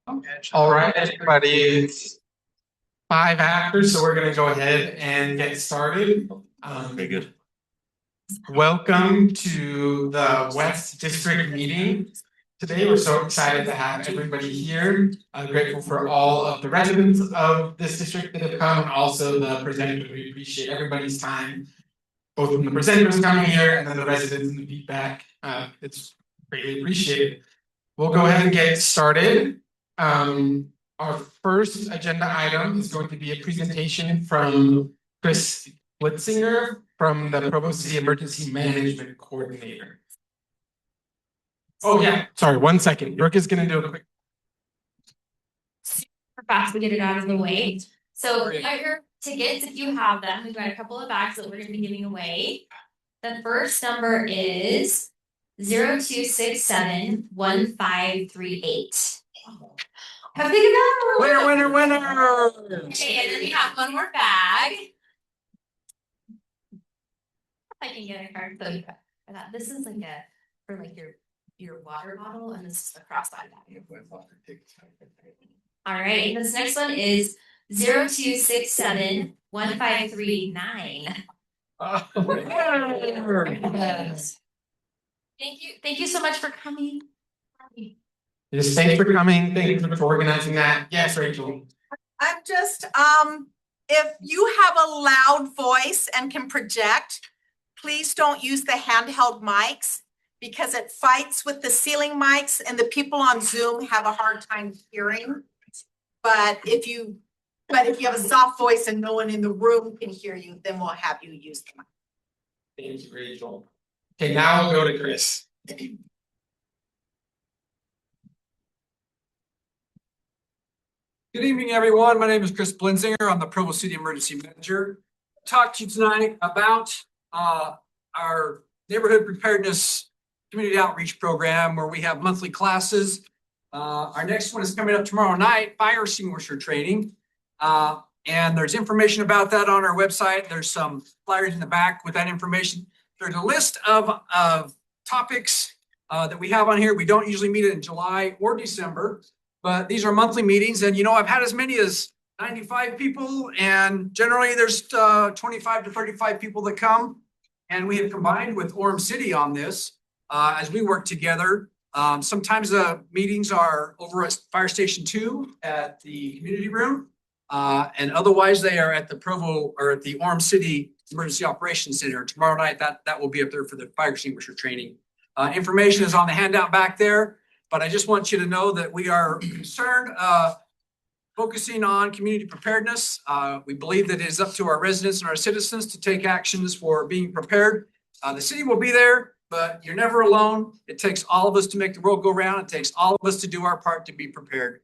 All right, everybody, it's 5 after, so we're going to go ahead and get started. Very good. Welcome to the West District meeting. Today, we're so excited to have everybody here. I'm grateful for all of the residents of this district that have come, and also the presenters. We appreciate everybody's time, both from the presenters coming here and then the residents and the feedback. It's greatly appreciated. We'll go ahead and get started. Our first agenda item is going to be a presentation from Chris Blinzinger from the Provo City Emergency Management Coordinator. Oh yeah, sorry, 1 second. Brooke is going to do a quick. Super fast, we get it out of the way. So your tickets, if you have them, we've got a couple of bags that we're going to be giving away. The first number is 0267-1538. Have a big amount. Winner. Okay, and then we have one more bag. If I can get a card for that. This is like for like your water bottle, and this is the crossbody bag. All right, this next one is 0267-1539. Thank you so much for coming. Yes, thanks for coming. Thank you for organizing that. Yes, Rachel. I'm just, if you have a loud voice and can project, please don't use the handheld mics because it fights with the ceiling mics and the people on Zoom have a hard time hearing. But if you have a soft voice and no one in the room can hear you, then we'll have you use the mic. Thank you, Rachel. Okay, now we'll go to Chris. Good evening, everyone. My name is Chris Blinzinger. I'm the Provo City Emergency Manager. I'll talk to you tonight about our neighborhood preparedness community outreach program where we have monthly classes. Our next one is coming up tomorrow night, fire extinguisher training. And there's information about that on our website. There's some flyers in the back with that information. There's a list of topics that we have on here. We don't usually meet it in July or December. But these are monthly meetings, and I've had as many as 95 people, and generally there's 25 to 35 people that come. And we have combined with Orem City on this as we work together. Sometimes the meetings are over at Fire Station 2 at the community room, and otherwise they are at the Provo or at the Orem City Emergency Operations Center. Tomorrow night that will be up there for the fire extinguisher training. Information is on the handout back there. But I just want you to know that we are concerned, focusing on community preparedness. We believe that it is up to our residents and our citizens to take actions for being prepared. The city will be there, but you're never alone. It takes all of us to make the world go round. It takes all of us to do our part to be prepared.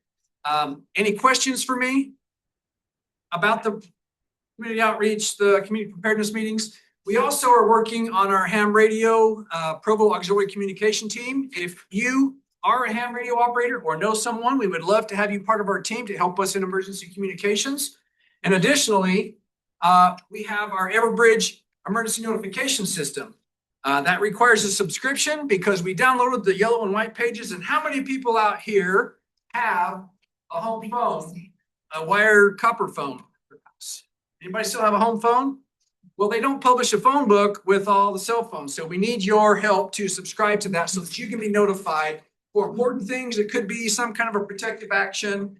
Any questions for me about the community outreach, the community preparedness meetings? We also are working on our ham radio Provo auxiliary communication team. If you are a ham radio operator or know someone, we would love to have you part of our team to help us in emergency communications. And additionally, we have our Everbridge emergency notification system. That requires a subscription because we downloaded the yellow and white pages. And how many people out here have a home phone, a wired copper phone? Anybody still have a home phone? Well, they don't publish a phone book with all the cell phones. So we need your help to subscribe to that so that you can be notified for important things. It could be some kind of a protective action,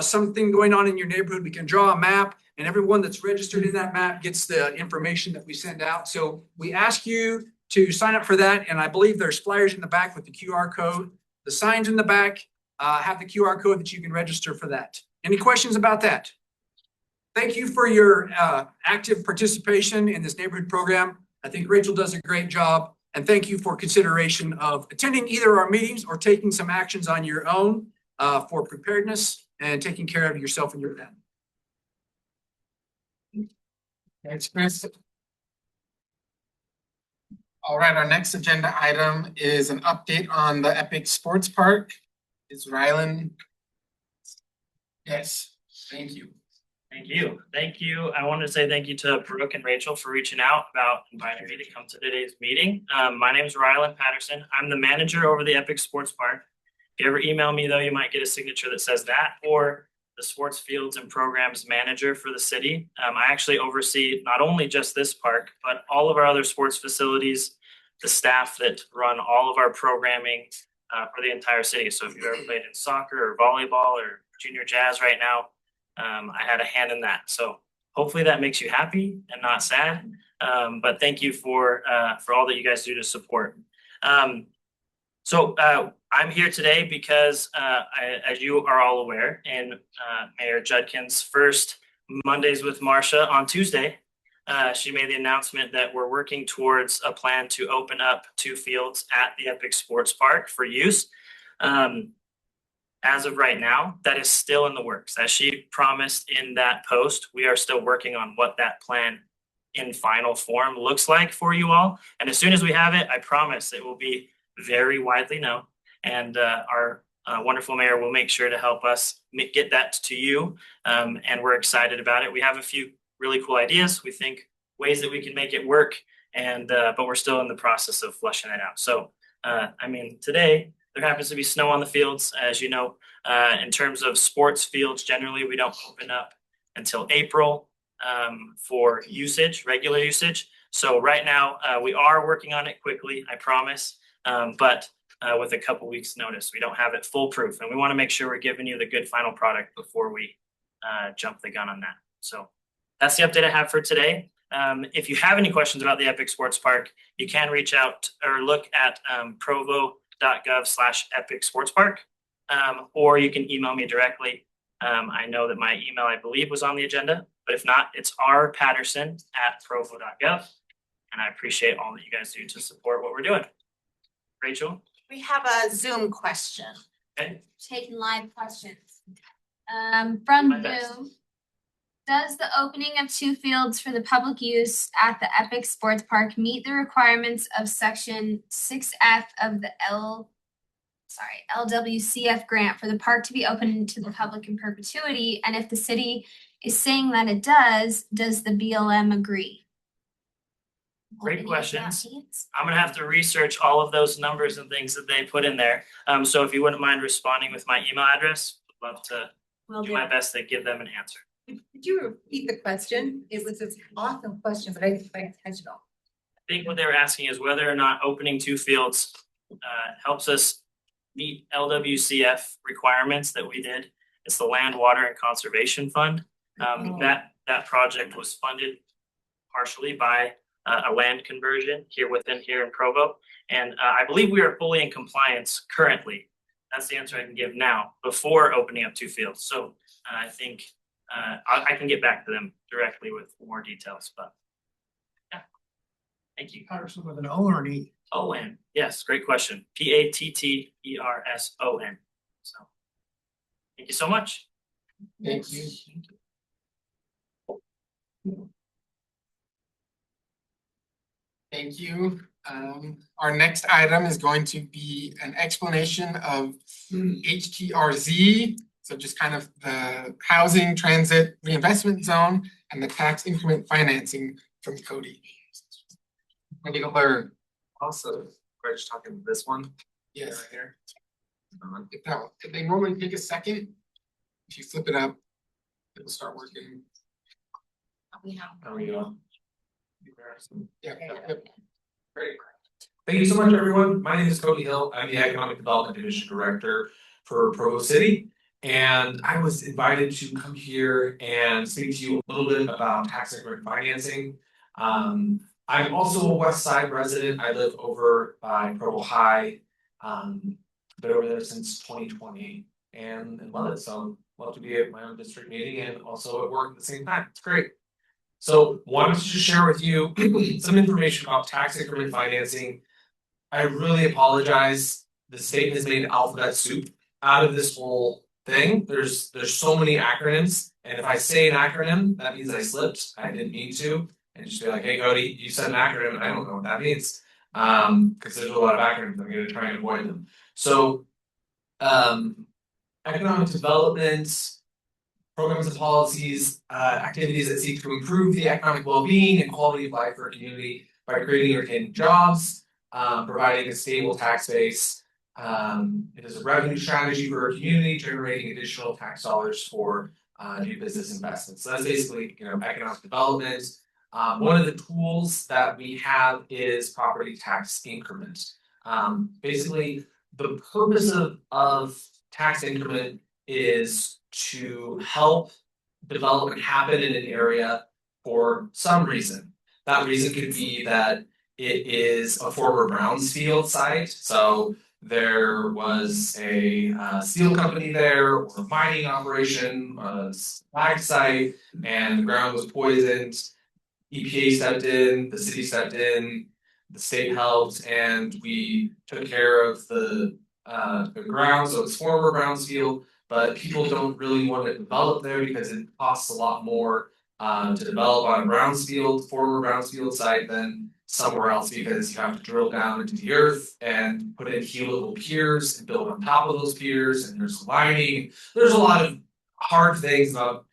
something going on in your neighborhood. We can draw a map, and everyone that's registered in that map gets the information that we send out. So we ask you to sign up for that, and I believe there's flyers in the back with the QR code. The signs in the back have the QR code that you can register for that. Any questions about that? Thank you for your active participation in this neighborhood program. I think Rachel does a great job. And thank you for consideration of attending either our meetings or taking some actions on your own for preparedness and taking care of yourself and your family. Thanks, Chris. All right, our next agenda item is an update on the Epic Sports Park. Is Rylin? Yes, thank you. Thank you. I wanted to say thank you to Brooke and Rachel for reaching out about inviting me to come to today's meeting. My name is Rylin Patterson. I'm the manager over the Epic Sports Park. If you ever email me though, you might get a signature that says that, or the sports fields and programs manager for the city. I actually oversee not only just this park, but all of our other sports facilities, the staff that run all of our programming for the entire city. So if you've ever played in soccer or volleyball or junior jazz right now, I had a hand in that. So hopefully that makes you happy and not sad. But thank you for all that you guys do to support. So I'm here today because, as you are all aware, in Mayor Judkin's first Mondays with Marcia on Tuesday, she made the announcement that we're working towards a plan to open up 2 fields at the Epic Sports Park for use. As of right now, that is still in the works. As she promised in that post, we are still working on what that plan in final form looks like for you all. And as soon as we have it, I promise it will be very widely known. And our wonderful mayor will make sure to help us get that to you. And we're excited about it. We have a few really cool ideas. We think ways that we can make it work. And but we're still in the process of fleshing it out. So today there happens to be snow on the fields, as you know. In terms of sports fields, generally we don't open up until April for usage, regular usage. So right now we are working on it quickly, I promise. But with a couple weeks notice, we don't have it foolproof, and we want to make sure we're giving you the good final product before we jump the gun on that. So that's the update I have for today. If you have any questions about the Epic Sports Park, you can reach out or look at provo.gov/Epic Sports Park, or you can email me directly. I know that my email, I believe, was on the agenda, but if not, it's rpatterson@provo.gov. And I appreciate all that you guys do to support what we're doing. Rachel? We have a Zoom question. Okay. Taking live questions. My From best. Zoom. Does the opening of 2 fields for the public use at the Epic Sports Park meet the requirements of section 6F of the LWCF grant for the park to be open to the public in perpetuity? And if the city is saying that it does the BLM agree? Great What questions. that means? I'm gonna have to research all of those numbers and things that they put in there. So if you wouldn't mind responding with my email address, I'd love to do my best to give them an answer. Could you repeat the question? It was an awesome question, but I didn't pay attention. I think what they were asking is whether or not opening 2 fields helps us meet LWCF requirements that we did. It's the Land, Water, and Conservation Fund. That project was funded partially by a land conversion here in Provo. And I believe we are fully in compliance currently. That's the answer I can give now before opening up 2 fields. So I think I can get back to them directly with more details, but yeah. Thank you. Patterson with an O or an E? ON. Yes, great question. PATTERSON. So thank you so much. Thank you. Thank you. Our next item is going to be an explanation of HTRZ. So just kind of the housing transit reinvestment zone and the tax increment financing from Cody. Particular, also, we're just talking this one. Yes, here. If they normally take a second, if you flip it up, it'll start working. There we go. Yeah. Great. Thank you so much, everyone. My name is Cody Hill. I'm the Economic Development Division Director for Provo City. And I was invited to come here and speak to you a little bit about tax increment financing. I'm also a West Side resident. I live over by Provo High. Been over there since 2020 and love it. So love to be at my own district meeting and also at work at the same time. It's great. So wanted to just share with you some information about tax increment financing. I really apologize. The state has made alphabet soup out of this whole thing. There's so many acronyms, and if I say an acronym, that means I slipped. I didn't mean to, and just be like, "Hey, Cody, you said an acronym, and I don't know what that means." Because there's a lot of acronyms. I'm going to try and avoid them. So, economic development, programs and policies, activities that seek to improve the economic well-being and quality of life for a community by creating or retaining jobs, providing a stable tax base, It is a revenue strategy for our community, generating additional tax dollars for new business investments. So that's basically, economic development. One of the tools that we have is property tax increment. Basically, the purpose of tax increment is to help development happen in an area for some reason. That reason could be that it is a former brownfield site, so there was a steel company there, or a mining operation, a slag site, and the ground was poisoned. EPA stepped in, the city stepped in, the state helped, and we took care of the ground, so it's former brownfield, but people don't really want to develop there because it costs a lot more to develop on a former brownfield site than somewhere else, because you have to drill down into the earth and put in helical piers and build on top of those piers, and there's lining. There's a lot of hard things about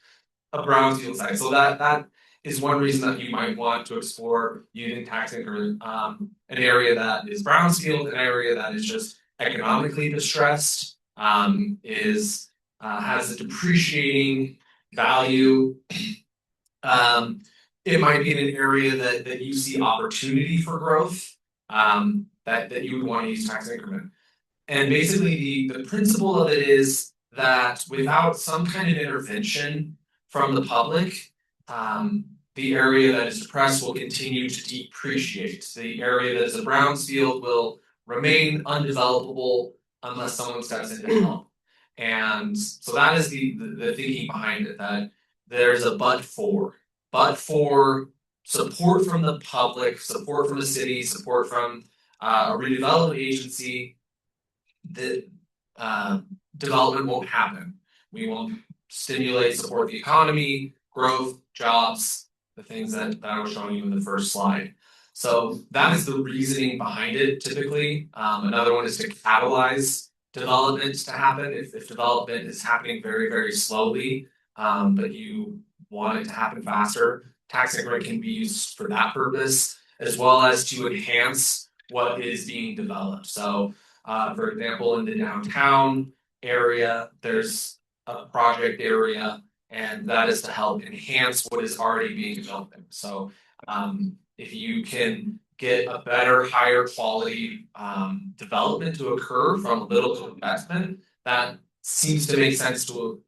a brownfield site. So that is one reason that you might want to explore using tax increment. An area that is brownfield, an area that is just economically distressed, has a depreciating value. It might be in an area that you see opportunity for growth, that you would want to use tax increment. And basically the principle of it is that without some kind of intervention from the public, the area that is depressed will continue to depreciate. The area that is a brownfield will remain undevelopable unless someone steps in to help. And so that is the thinking behind it, that there's a but for support from the public, support from the city, support from a redevelopment agency, that development won't happen. We won't support the economy, growth, jobs, the things that I was showing you in the first slide. So that is the reasoning behind it typically. Another one is to catalyze development to happen. If development is happening very, very slowly, but you want it to happen faster, tax increment can be used for that purpose, as well as to enhance what is being developed. So, for example, in the downtown area, there's a project area, and that is to help enhance what is already being developed. So, if you can get a better, higher quality development to occur from little investment, that seems to make sense to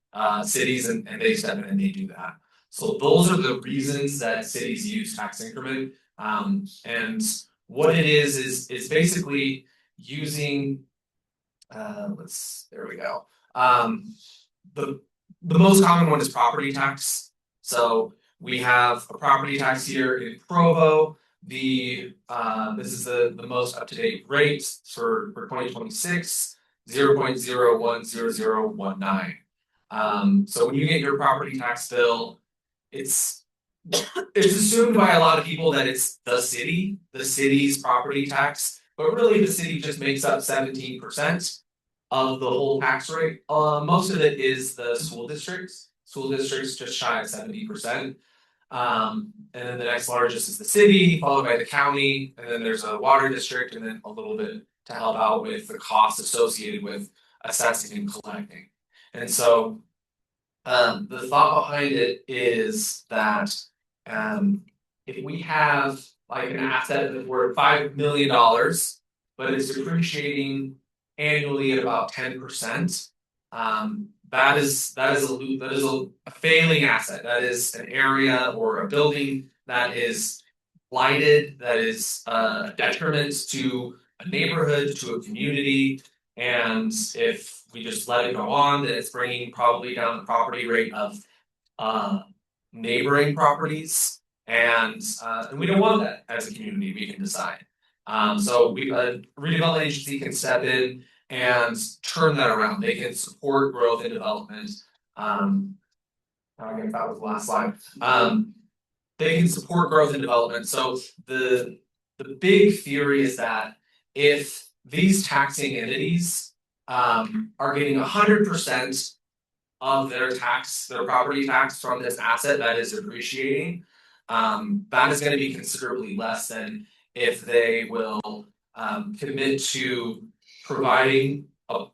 cities, and they step in and they do that. So those are the reasons that cities use tax increment. And what it is basically using there we go. The most common one is property tax. So we have a property tax here in Provo. This is the most up-to-date rate for 2026, 0.010019. So when you get your property tax bill, it's assumed by a lot of people that it's the city's property tax, but really the city just makes up 17% of the whole tax rate. Most of it is the school districts. School districts just shy of 70%. And then the next largest is the city, followed by the county, and then there's a water district, and then a little bit to help out with the costs associated with assessing and collecting. And so the thought behind it is that if we have like an asset that's worth $5 million, but it's depreciating annually at about 10%, that is a failing asset. That is an area or a building that is blighted, that is a detriment to a neighborhood, to a community. And if we just let it go on, then it's bringing probably down the property rate of neighboring properties, and we don't want that as a community. We can decide. So a redevelopment agency can step in and turn that around. They can support growth and development. I guess that was the last slide. They can support growth and development. So the big theory is that if these taxing entities are getting 100% of their property tax from this asset that is appreciating, that is going to be considerably less than if they will commit to providing a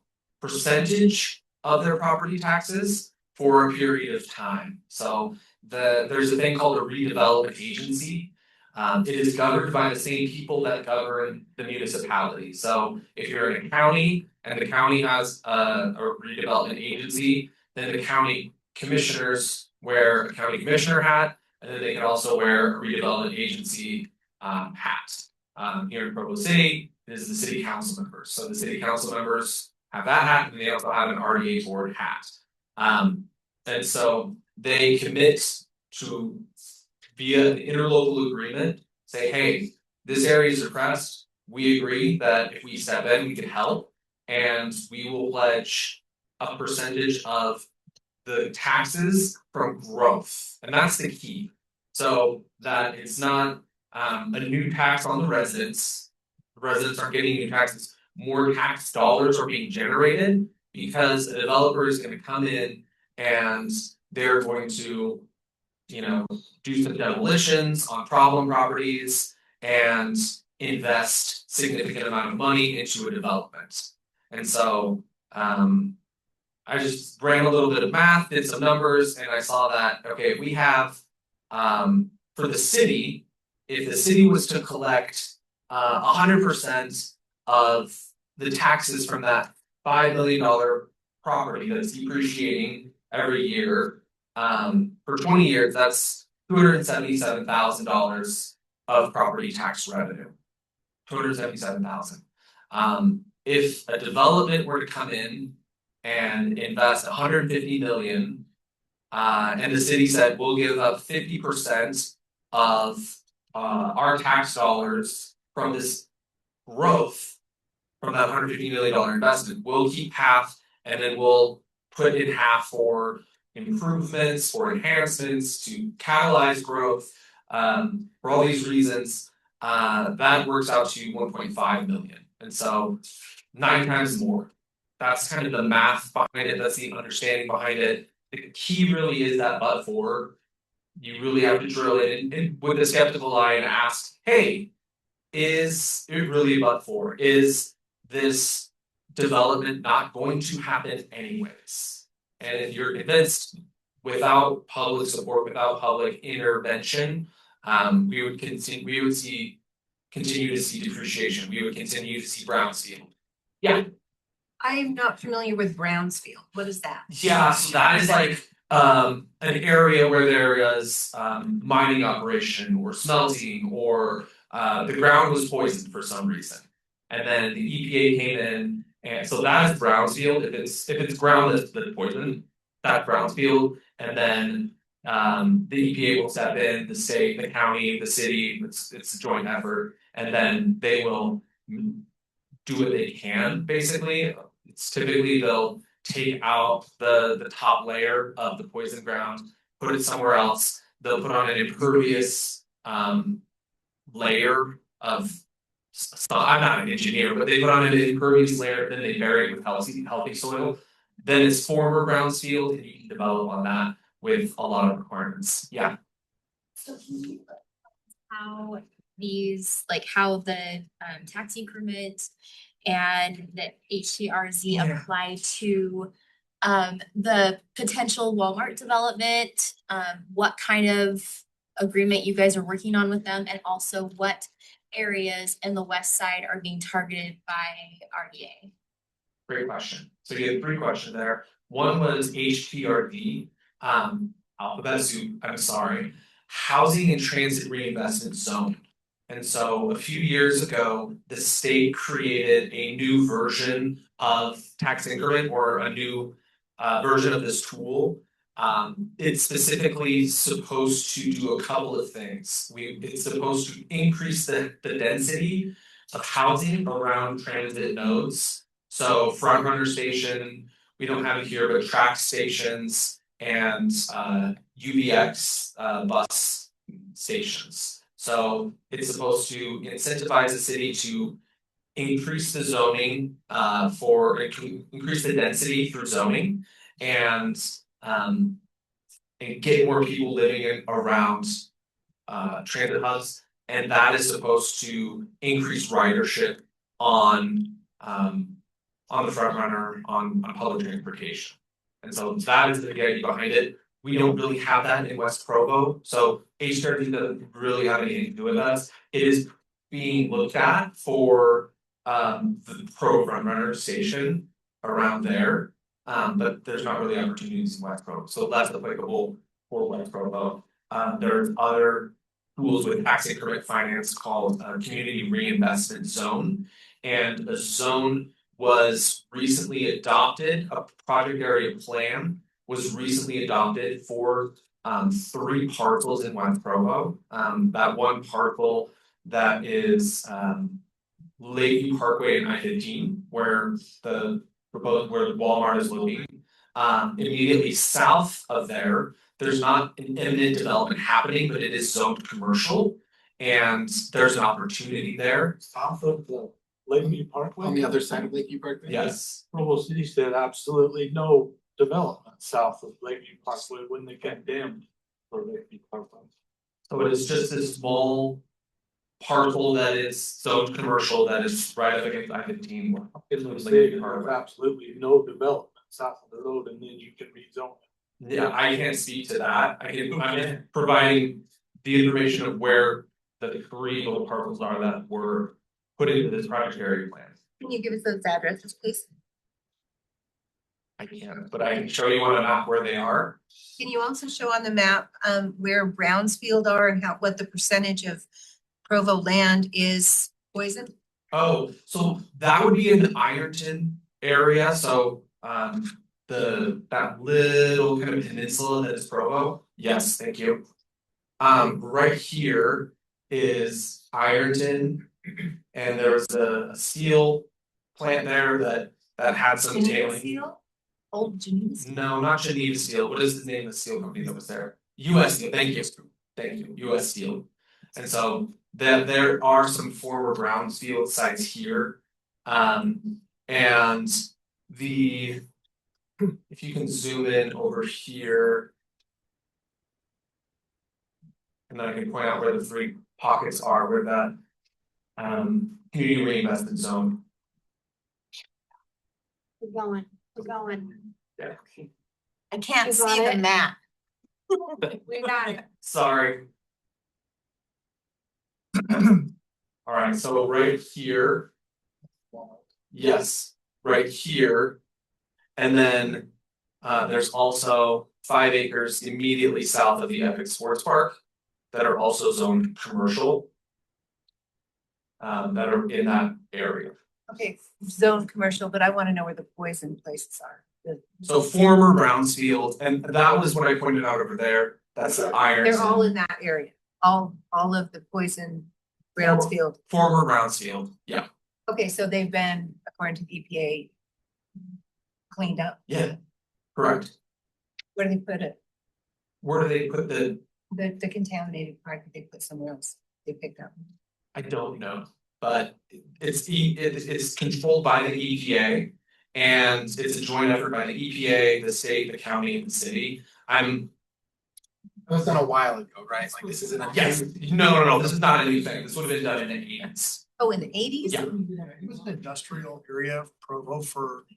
percentage of their property taxes for a period of time. So there's a thing called a redevelopment agency. It is governed by the same people that govern the municipality. So if you're in a county and the county has a redevelopment agency, then the county commissioners wear a county commissioner hat, and then they can also wear a redevelopment agency hat. Here in Provo City, it is the city council members. So the city council members have that hat, and they also have an RDA board hat. And so they commit to, via an interlocal agreement, say, hey, this area is depressed. We agree that if we step in, we can help, and we will pledge a percentage of the taxes from growth. And that's the key. So that it's not a new tax on the residents. The residents aren't getting new taxes. More tax dollars are being generated because a developer is going to come in and they're going to, do some demolitions on problem properties and invest significant amount of money into a development. And so I just ran a little bit of math, did some numbers, and I saw that, okay, we have for the city, if the city was to collect 100% of the taxes from that $5 million property that's depreciating every year, for 20 years, that's $277,000 of property tax revenue. $277,000. If a development were to come in and invest 150 million, and the city said we'll give up 50% of our tax dollars from this growth from that $150 million investment, we'll keep half, and then we'll put in half for improvements or enhancements to catalyze growth. For all these reasons, that works out to 1.5 million, and so 9 times more. That's kind of the math behind it. That's the understanding behind it. The key really is that but for. You really have to drill in with a skeptical eye and ask, hey, is it really a but for? Is this development not going to happen anyways? And if you're convinced without public support, without public intervention, we would continue to see depreciation. We would continue to see brownfield. Yeah. I'm not familiar with Brownsfield. What is that? Yeah, so that is like an area where there is mining operation or smelting, or the ground was poisoned for some reason, and then the EPA came in, and so that is brownfield. If it's ground that's poisoned, that's brownfield, and then the EPA will step in, the state, the county, the city. It's a joint effort, and then they will do what they can. Basically, it's typically they'll take out the top layer of the poison ground, put it somewhere else. They'll put on an impervious layer of. I'm not an engineer, but they put on an impervious layer, then they bury it with healthy soil. Then it's former brownfield, and you can develop on that with a lot of requirements. Yeah. So how these, like how the tax increment and the HTRZ apply to the potential Walmart development, what kind of agreement you guys are working on with them, and also what areas in the west side are being targeted by RDA? Great question. So you had 3 questions there. One was HTRZ, alphabet soup, I'm sorry, housing and transit reinvestment zone. And so a few years ago, the state created a new version of tax increment, or a new version of this tool. It's specifically supposed to do a couple of things. It's supposed to increase the density of housing around transit nodes. So front runner station, we don't have it here, but track stations and UBX bus stations. So it's supposed to incentivize the city to increase the zoning increase the density through zoning, and get more people living around transit hubs, and that is supposed to increase ridership on on the front runner on public transportation. And so that is the idea behind it. We don't really have that in West Provo, so HTRZ doesn't really have anything to do with us. It is being looked at for the Provo front runner station around there. But there's not really opportunities in West Provo, so less applicable for West Provo. There's other tools with tax increment finance called community reinvestment zone. And a zone was recently adopted, a project area plan was recently adopted for 3 parcels in West Provo. That one parcel that is Lakeview Parkway and I-15, where the Walmart is located. Immediately south of there, there's not an imminent development happening, but it is zoned commercial. And there's an opportunity there. South of the Lakeview Parkway? On the other side of Lakeview Parkway? Yes, Provo City said absolutely no development south of Lakeview Parkway when they condemned for Lakeview Parkway. so it is just a small parcel that is zoned commercial that is right up against I-15. It was saying there's absolutely no development south of the road and then you can rezone it. Yeah, I can't speak to that. I'm providing the information of where the 3 little parcels are that were put into this project area plan. Can you give us those addresses, please? I can't, but I can show you on a map where they are. Can you also show on the map, where Brownsfield are and what the percentage of Provo land is poison? Oh, so that would be in the Ironton area, so that little kind of peninsula that is Provo. Yes, thank you. Right here is Ironton, and there's a steel plant there that had some tailing. Steel? Old Geneva Steel? No, not Geneva Steel. What is the name of the steel company that was there? US Steel. Thank you. US Steel. And so there are some former brownfield sites here. And if you can zoom in over here. And then I can point out where the 3 pockets are, where that community reinvestment zone. We're going. Yeah. I can't You see got the it? map. We got it. Sorry. All right, so right here. Yes, right here. And then there's also 5 acres immediately south of the Epic Sports Park that are also zoned commercial. That are in that area. Okay, zone commercial, but I want to know where the poison places are. So former Brownsfield, and that was what I pointed out over there. That's the iron. They're all in that area, all of the poison Brownsfield. Former Brownsfield, yeah. Okay, so they've been, according to the EPA, cleaned up. Yeah, correct. Where do they put it? Where do they put The contaminated part that they put somewhere else, they picked up. I don't know, but it's controlled by the EPA. And it's a joint effort by the EPA, the state, the county, and the city. It was done a while ago, right? Like this isn't a. Yes, no, this is not a new thing. This would have been done in the 80s. Oh, in the 80s? Yeah. It was an industrial area of Provo for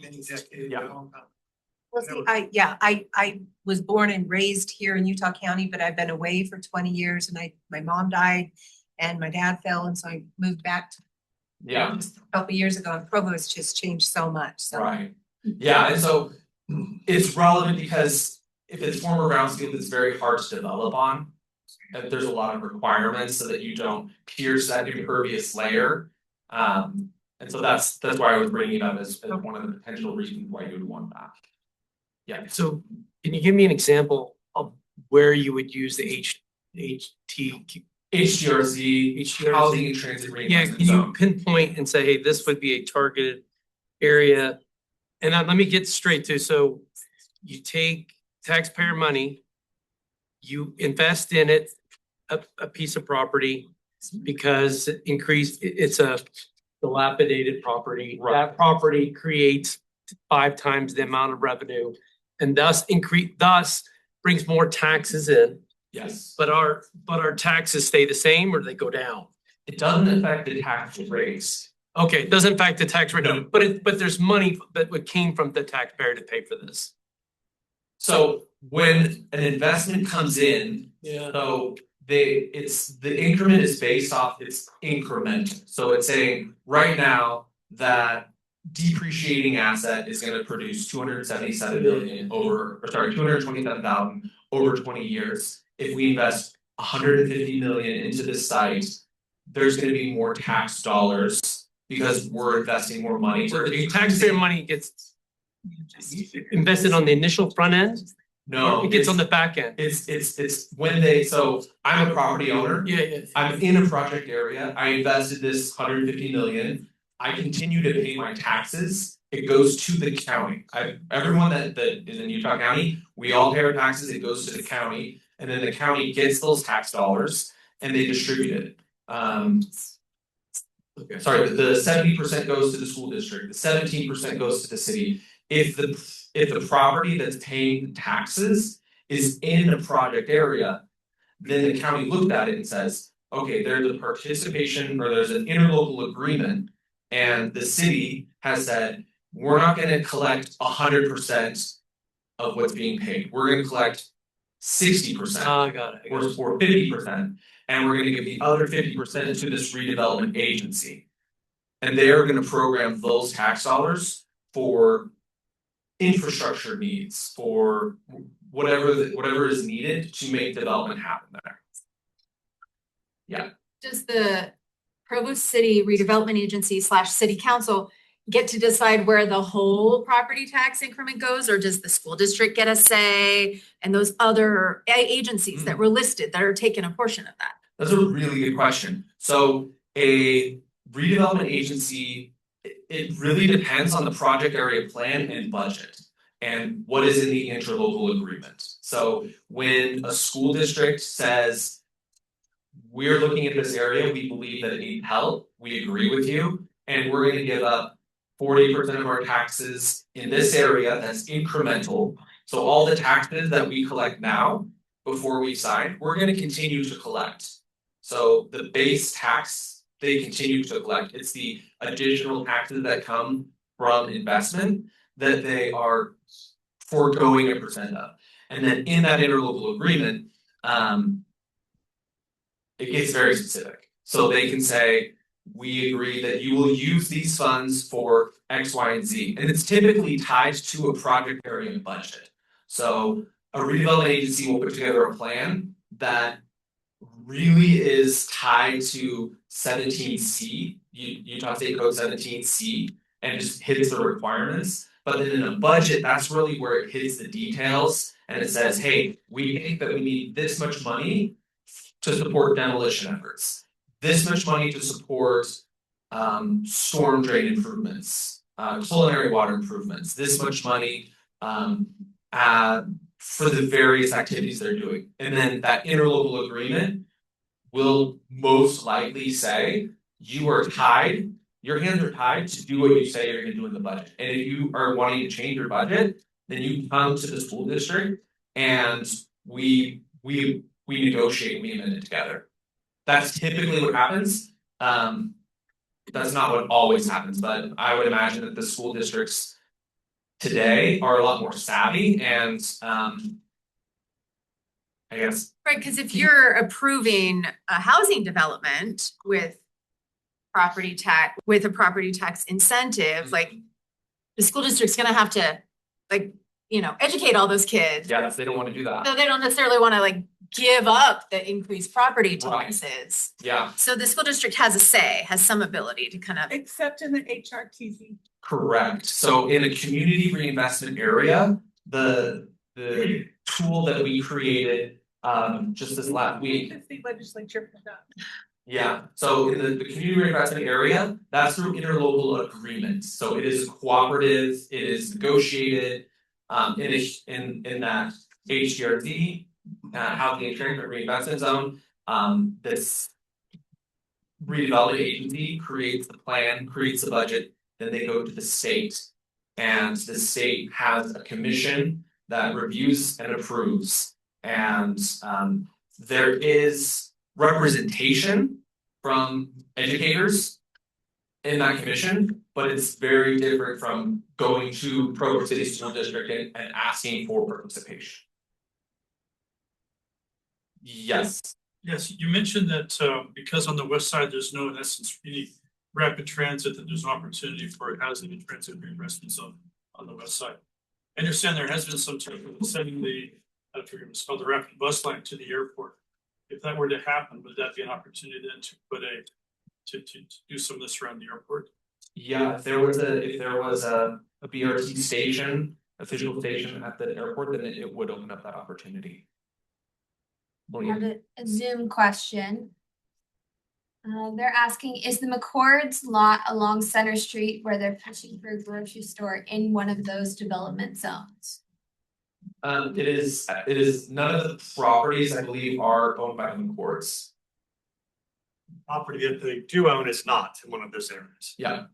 many decades. Yeah. Well, see, I was born and raised here in Utah County, but I've been away for 20 years and my mom died and my dad fell, and so I moved back to Yeah, just a couple of years ago, and Provo has just changed so much, so. right. Yeah, and so it's relevant because if it's former Brownsfield, it's very hard to develop on. And there's a lot of requirements so that you don't pierce that impervious layer. And so that's why I was bringing it up as one of the potential reasons why you would want that. Yeah. So can you give me an example of where you would use the HTRZ, housing and transit Yeah, reinvestment can you zone. pinpoint and say, hey, this would be a targeted area? And let me get straight to, so you take taxpayer money, you invest in it, a piece of property, because it's a dilapidated property. Right. That property creates 5 times the amount of revenue, and thus brings more taxes in. Yes. But our taxes stay the same or they go down? It doesn't affect the tax rates Okay, it doesn't affect the tax rate, No. but there's money that came from the taxpayer to pay for this. So when an investment comes in, Yeah. so the increment is based off its increment. So it's saying right now that depreciating asset is gonna produce 277 million over, or sorry, 227,000 over 20 years. If we invest 150 million into this site, there's gonna be more tax dollars because we're investing more money. So the taxpayer money gets invested on the initial front end? No, Or it gets on the back end? it's when they, so I'm a property owner. Yeah. I'm in a project area, I invested this 150 million, I continue to pay my taxes, it goes to the county. Everyone that is in Utah County, we all pay our taxes, it goes to the county, and then the county gets those tax dollars and they distribute it. Okay. Sorry, the 70% goes to the school district, the 17% goes to the city. If the property that's paying taxes is in a project area, then the county looked at it and says, okay, there's a participation or there's an interlocal agreement. And the city has said, we're not gonna collect 100% of what's being paid, we're gonna collect 60%. Oh, got it. Or 50%, and we're gonna give the other 50% to this redevelopment agency. And they're gonna program those tax dollars for infrastructure needs, for whatever is needed to make development happen there. Yeah. Does the Provo City Redevelopment Agency / City Council get to decide where the whole property tax increment goes, or does the school district get a say? And those other agencies that were listed that are taking a portion of that? That's a really good question. So a redevelopment agency, it really depends on the project area plan and budget and what is in the interlocal agreement. So when a school district says, we're looking at this area, we believe that it needs help, we agree with you, and we're gonna give up 40% of our taxes in this area that's incremental. So all the taxes that we collect now, before we sign, we're gonna continue to collect. So the base tax, they continue to collect, it's the additional taxes that come from investment that they are foregoing a percent of. And then in that interlocal agreement, it gets very specific. So they can say, we agree that you will use these funds for X, Y, and Z. And it's typically tied to a project area budget. So a redevelopment agency will put together a plan that really is tied to 17C, Utah State Code 17C, and just hits the requirements. But then in a budget, that's really where it hits the details and it says, hey, we think that we need this much money to support demolition efforts, this much money to support storm drain improvements, culinary water improvements, this much money for the various activities they're doing. And then that interlocal agreement will most likely say, you are tied, your hands are tied to do what you say you're gonna do in the budget. And if you are wanting to change your budget, then you come to the school district and we negotiate, we amend it together. That's typically what happens. That's not what always happens, but I would imagine that the school districts today are a lot more savvy and I guess. Right, because if you're approving a housing development with a property tax incentive, like the school district's gonna have to educate all those kids. Yeah, they don't wanna do that. So they don't necessarily wanna give up the increased property taxes. Yeah. So the school district has a say, has some ability to kind of. Except in the HRTZ. Correct. So in a community reinvestment area, the tool that we created just this last week. The legislature for that. Yeah, so in the community reinvestment area, that's through interlocal agreements. So it is cooperative, it is negotiated in that HTRZ, housing and transfer reinvestment zone. This redevelopment agency creates the plan, creates the budget, then they go to the state. And the state has a commission that reviews and approves. And there is representation from educators in that commission, but it's very different from going to Provo City School District and asking for participation. Yes. Yes, you mentioned that because on the west side, there's no, in essence, really rapid transit, that there's an opportunity for housing and transit reinvestment zone on the west side. I understand there has been some type of sending the, I forget what's called, the rapid bus line to the airport. If that were to happen, would that be an opportunity then to put to do some of this around the airport? Yeah, if there was a BRT station, a physical station at the airport, then it would open up that opportunity. I have a Zoom question. They're asking, is the McCord's lot along Center Street where they're pushing for a grocery store in one of those development zones? It is, none of the properties, I believe, are owned by the McCords. Property that they do own is not in one of those areas. Yeah.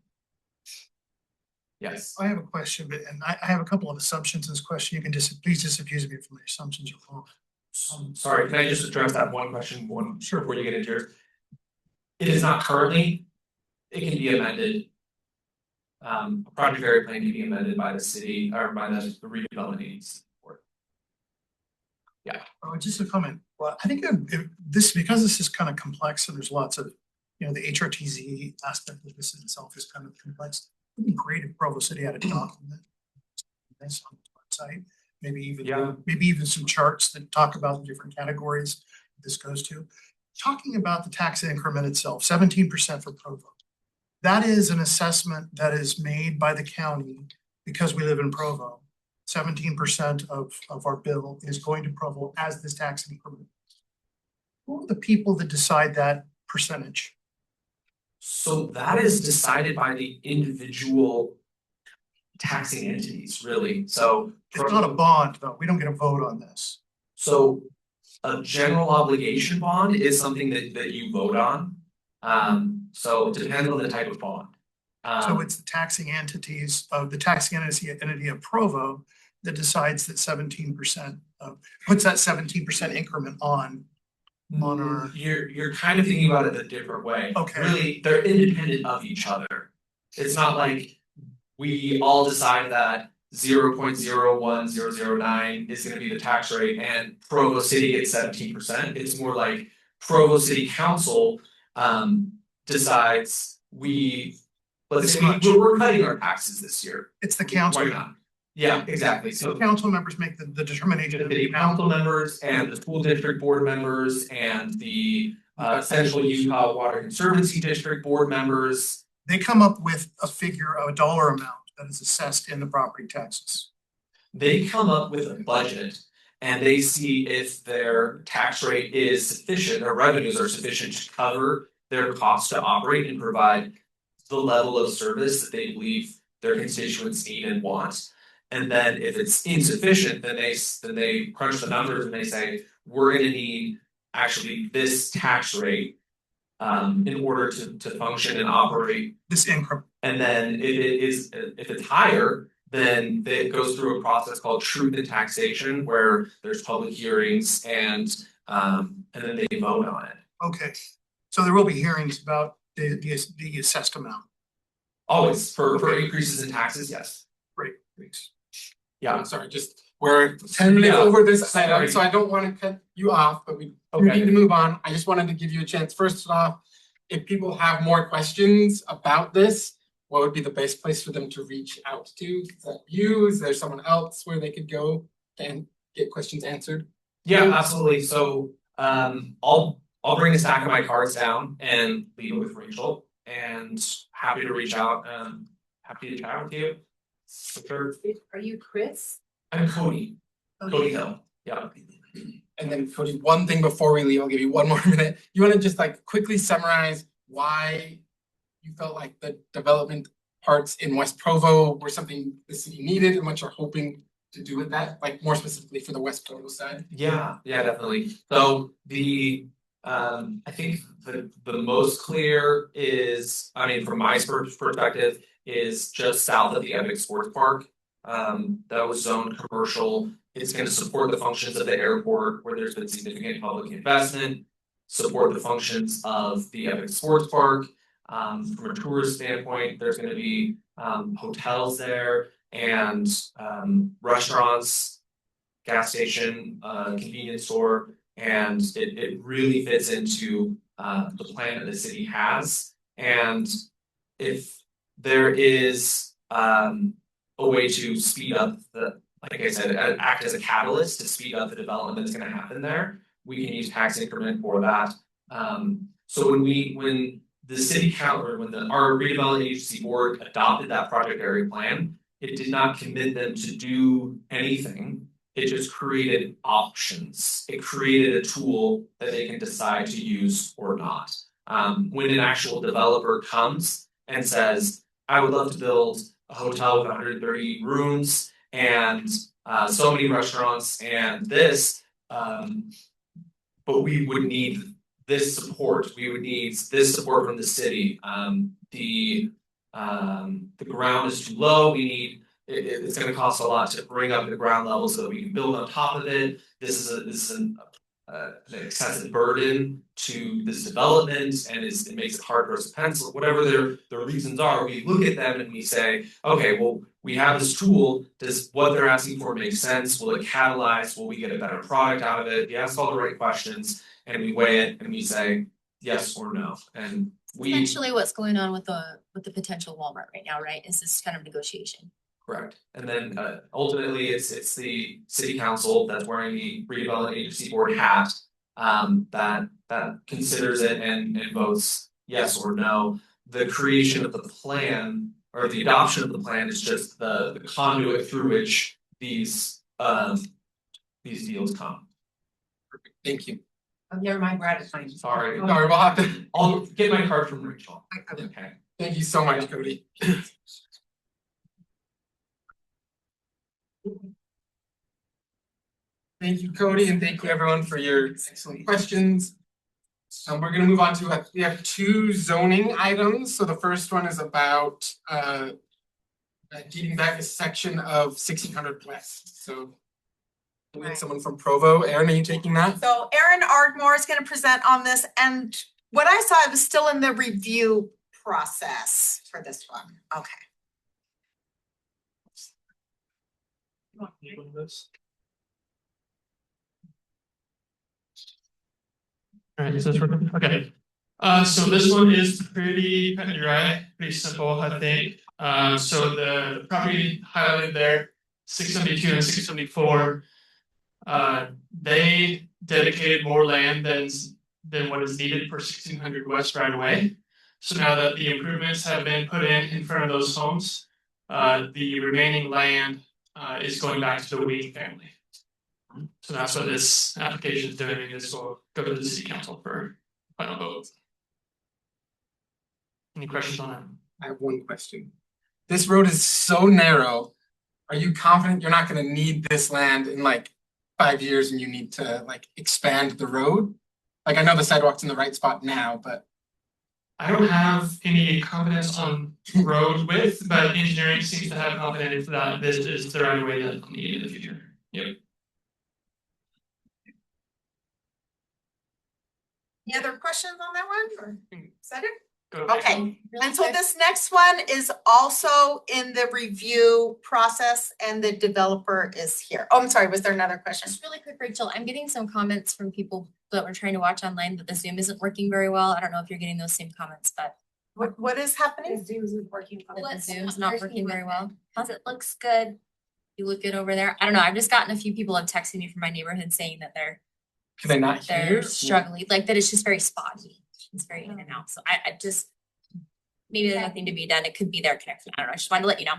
Yes. I have a question, but and I have a couple of assumptions in this question. You can please disabuse me from the assumptions are wrong. Sorry, can I just address that one question sure before you get into yours? It is not currently, it can be amended. A project area plan can be amended by the city or by the redevelopment agency. Yeah. Just a comment. Well, I think because this is kind of complex and there's lots of, the HRTZ aspect of this in itself is kind of complex. It'd be great if Provo City had a document this on the website. Maybe even some charts that talk about the different categories this goes to. Talking about the tax increment itself, 17% for Provo. That is an assessment that is made by the county because we live in Provo. 17% of our bill is going to Provo as this tax increment. Who are the people that decide that percentage? So that is decided by the individual taxing entities, really. So it's not a bond, though. We don't get a vote on this. So a general obligation bond is something that you vote on. So it depends on the type of bond. So it's the taxing entities of the taxing entity of Provo that decides that 17% puts that 17% increment on our. You're kind of thinking about it a different way. Okay. Really, they're independent of each other. It's not like we all decide that 0.01009 is going to be the tax rate and Provo City gets 17%. It's more like Provo City Council decides we're cutting our taxes this year. It's the council. Why not? Yeah, exactly. So council members make the determination. The council members and the school district board members and the Central Utah Water Conservancy District board members. They come up with a figure of a dollar amount that is assessed in the property taxes. They come up with a budget and they see if their tax rate is sufficient or revenues are sufficient to cover their costs to operate and provide the level of service that they believe their constituents need and want. And then if it's insufficient, then they crunch the numbers and they say, we're gonna need actually this tax rate in order to function and operate. This increment. And then if it's higher, then it goes through a process called truth in taxation where there's public hearings and then they vote on it. Okay, so there will be hearings about the assessed amount. Always for increases in taxes, yes. Great, thanks. Yeah, Sorry, just we're 10 minutes over this item, so I don't want to cut you off, but we need to move on. I just wanted to give you a chance. First off, if people have more questions about this, what would be the best place for them to reach out to? Is that you? Is there someone else where they could go and get questions answered? Yeah, absolutely. So I'll bring a stack of my cards down and leave it with Rachel and happy to reach out. Happy to chat with you. Sure. Are you Chris? I'm Cody. Cody Hill. Yeah. And then Cody, one thing before we leave, I'll give you one more minute. You want to just like quickly summarize why you felt like the development parts in West Provo were something the city needed and what you're hoping to do with that, like more specifically for the West Provo side? Yeah, definitely. So I think the most clear is, I mean, from my perspective, is just south of the Epic Sports Park. That was zoned commercial. It's going to support the functions of the airport where there's been significant public investment, support the functions of the Epic Sports Park. From a tourist standpoint, there's gonna be hotels there and restaurants, gas station, convenience store, and it really fits into the plan that the city has. And if there is a way to speed up like I said, act as a catalyst to speed up the development that's gonna happen there, we can use tax increment for that. So when the city council, or when our redevelopment agency board adopted that project area plan, it did not commit them to do anything. It just created options. It created a tool that they can decide to use or not. When an actual developer comes and says, I would love to build a hotel with 130 rooms and so many restaurants and this, but we would need this support. We would need this support from the city. The ground is too low. We need it's going to cost a lot to bring up the ground level so that we can build on top of it. This is an excessive burden to this development, and it makes it hard for us to pencil. Whatever their reasons are, we look at them and we say, okay, well, we have this tool. Does what they're asking for make sense? Will it catalyze? Will we get a better product out of it? We ask all the right questions, and we weigh it, and we say yes or no. And Essentially what's going on with the potential Walmart right now, right? Is this kind of negotiation? Correct. And then ultimately it's the city council that's wearing the redevelopment agency board hat that considers it and votes yes or no. The creation of the plan or the adoption of the plan is just the conduit through which these deals come. Perfect. Thank you. Oh, never mind, we're out of time. Sorry. We'll have to. I'll get my card from Rachel. Okay. Thank you so much, Cody. Thank you, Cody, and thank you everyone for your excellent questions. We're gonna move on to, we have two zoning items. So the first one is about getting back a section of 1600 West. So we have someone from Provo. Aaron, are you taking that? So Aaron Ardmore is gonna present on this, and what I saw, it was still in the review process for this one. Okay. All right, is this working? Okay. So this one is pretty cut and dry, pretty simple, I think. So the property highlighted there, 672 and 674. They dedicated more land than what is needed for 1600 West right away. So now that the improvements have been put in front of those homes, the remaining land is going back to the Wheaton family. So that's what this application is doing. This will go to the city council for final vote. Any questions on that? I have one question. This road is so narrow. Are you confident you're not going to need this land in like 5 years and you need to like expand the road? Like I know the sidewalk's in the right spot now, but I don't have any confidence on road width, but engineering seems to have confidence that this is the right way that they'll need in the future. Yep. Any other questions on that one, or is that it? Go. Okay, and so this next one is also in the review process and the developer is here. Oh, I'm sorry, was there another question? Just really quick, Rachel, I'm getting some comments from people that were trying to watch online that the Zoom isn't working very well. I don't know if you're getting those same comments, but What is happening? Zoom isn't working. the Zoom's not working very well. How's it? Looks good. You look good over there. I don't know. I've just gotten a few people have texted me from my neighborhood saying that they're struggling, like that it's just very spotty. It's very in and out. So I just, maybe there's nothing to be done. It could be their connection. I don't know. I just wanted to let you know.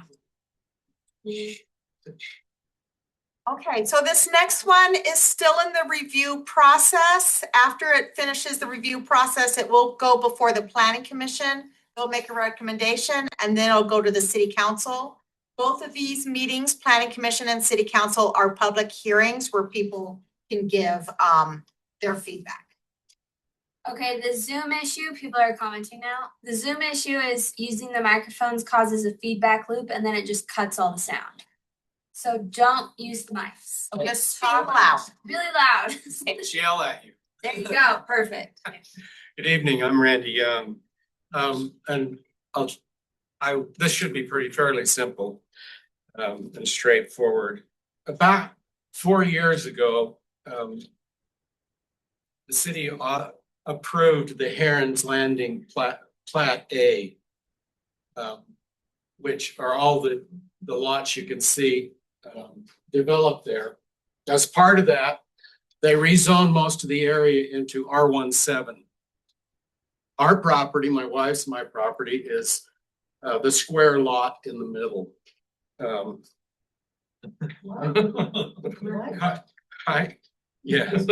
Okay, so this next one is still in the review process. After it finishes the review process, it will go before the planning commission. They'll make a recommendation and then it'll go to the city council. Both of these meetings, planning commission and city council, are public hearings where people can give their feedback. Okay, the Zoom issue, people are commenting now. The Zoom issue is using the microphones causes a feedback loop and then it just cuts all the sound. So don't use the mics. Just talk loud. Really loud. Yell at you. There you go, perfect. Good evening, I'm Randy Young. And this should be fairly simple, and straightforward. About 4 years ago, the city approved the Heron's Landing Plat A, which are all the lots you can see developed there. As part of that, they rezoned most of the area into R17. Our property, my wife's, my property is the square lot in the middle. Hi, yes.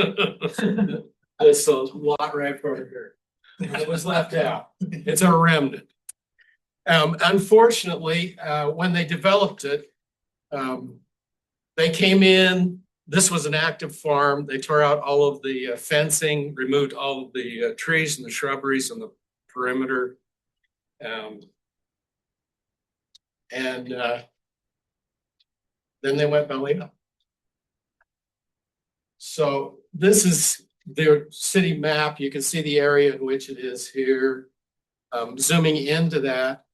This lot right over here. It was left out. It's a remnant. Unfortunately, when they developed it, they came in. This was an active farm. They tore out all of the fencing, removed all of the trees and the shrubberies on the perimeter. Then they went belly up. So this is their city map. You can see the area in which it is here. Zooming into that,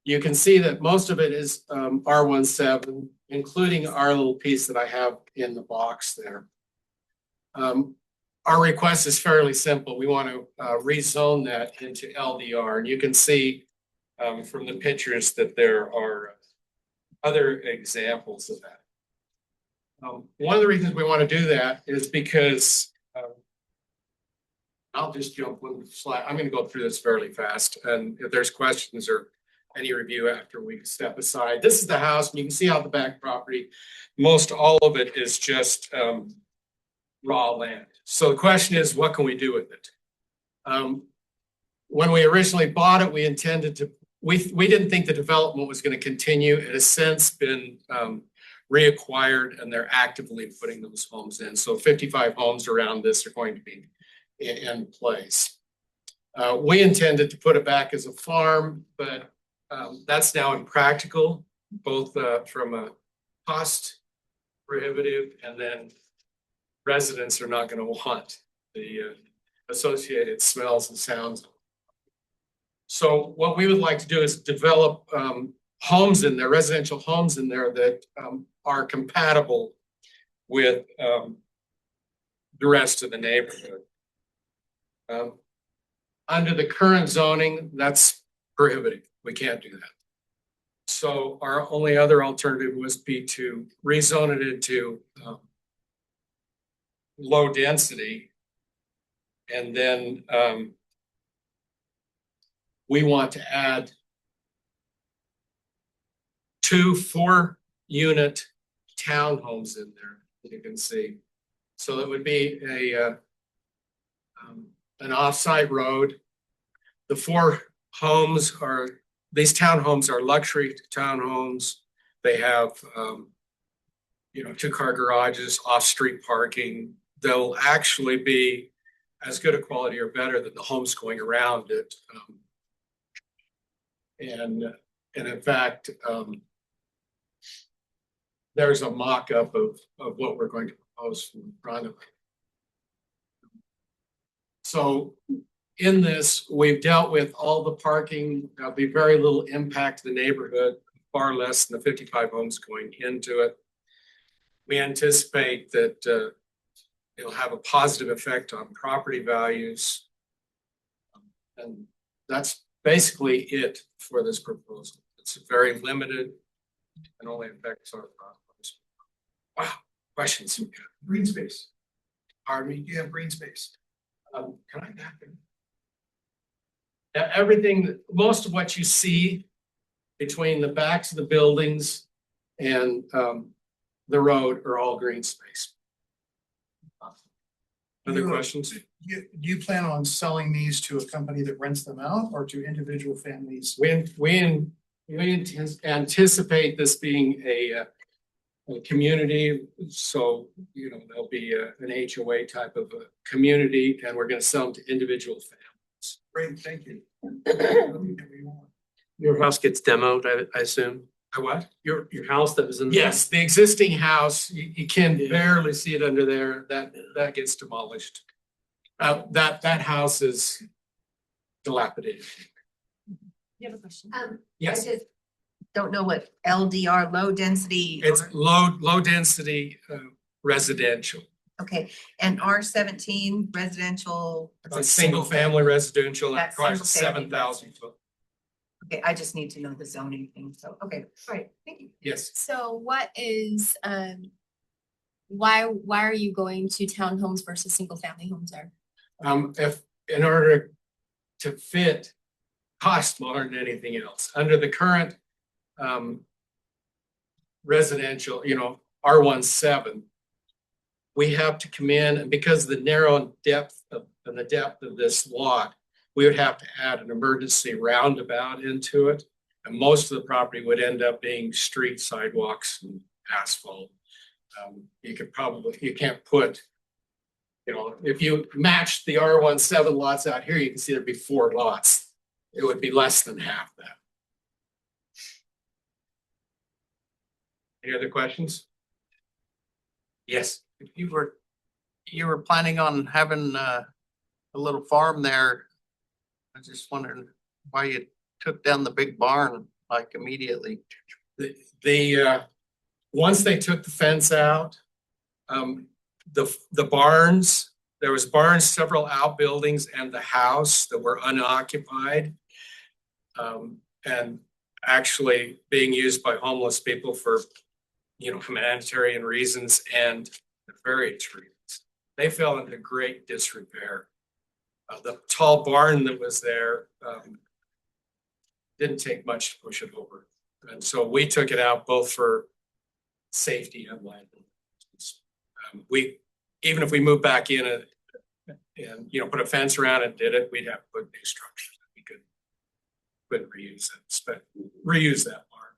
you can see that most of it is R17, including our little piece that I have in the box there. Our request is fairly simple. We want to rezone that into LDR, and you can see from the pictures that there are other examples of that. One of the reasons we want to do that is because I'll just jump one slide. I'm going to go through this fairly fast, and if there's questions or any review after we step aside. This is the house, and you can see out the back property. Most all of it is just raw land. So the question is, what can we do with it? When we originally bought it, we intended to, we didn't think the development was going to continue. It has since been reacquired, and they're actively putting those homes in. So 55 homes around this are going to be in place. We intended to put it back as a farm, but that's now impractical, both from a cost prohibitive, and then residents are not going to want the associated smells and sounds. So what we would like to do is develop homes in there, residential homes in there that are compatible with the rest of the neighborhood. Under the current zoning, that's prohibited. We can't do that. So our only other alternative was to rezone it into low density. And then we want to add 2 4-unit townhomes in there, you can see. So it would be an off-site road. The 4 homes are, these townhomes are luxury townhomes. They have, 2-car garages, off-street parking. They'll actually be as good a quality or better than the homes going around it. And in fact, there's a mock-up of what we're going to propose from the front of it. So in this, we've dealt with all the parking. There'll be very little impact to the neighborhood, far less than the 55 homes going into it. We anticipate that it'll have a positive effect on property values. And that's basically it for this proposal. It's very limited and only affects our properties. Wow, questions? Green space. Pardon me, you have green space. Can I back in? Everything, most of what you see between the backs of the buildings and the road are all green space. Other questions? Do you plan on selling these to a company that rents them out or to individual families? We anticipate this being a community, so there'll be an HOA type of a community, and we're going to sell them to individual families. Great, thank you. Your house gets demoed, I assume. What? Your house that was in the yes, the existing house, you can barely see it under there. That gets demolished. That house is dilapidated. You have a question? Yes. I just don't know what LDR, low density. It's low density residential. Okay, and R17 residential. A single family residential that That's requires single family 7,000 foot. Okay, I just need to know the zoning thing, so, okay, all right, thank you. Yes. So what is, why are you going to townhomes versus single family homes there? If in order to fit cost more than anything else, under the current residential, R17, we have to come in, and because of the narrow depth of this lot, we would have to add an emergency roundabout into it. And most of the property would end up being street sidewalks and asphalt. You can't put, if you match the R17 lots out here, you can see there'd be 4 lots. It would be less than half that. Any other questions? Yes. If you were planning on having a little farm there, I was just wondering why you took down the big barn like immediately. Once they took the fence out, the barns, there was barns, several outbuildings, and the house that were unoccupied, and actually being used by homeless people for humanitarian reasons and various reasons. They fell into great disrepair. The tall barn that was there didn't take much to push it over. And so we took it out both for safety and liability. Even if we moved back in and put a fence around it and did it, we'd have to put new structures that we couldn't reuse that barn.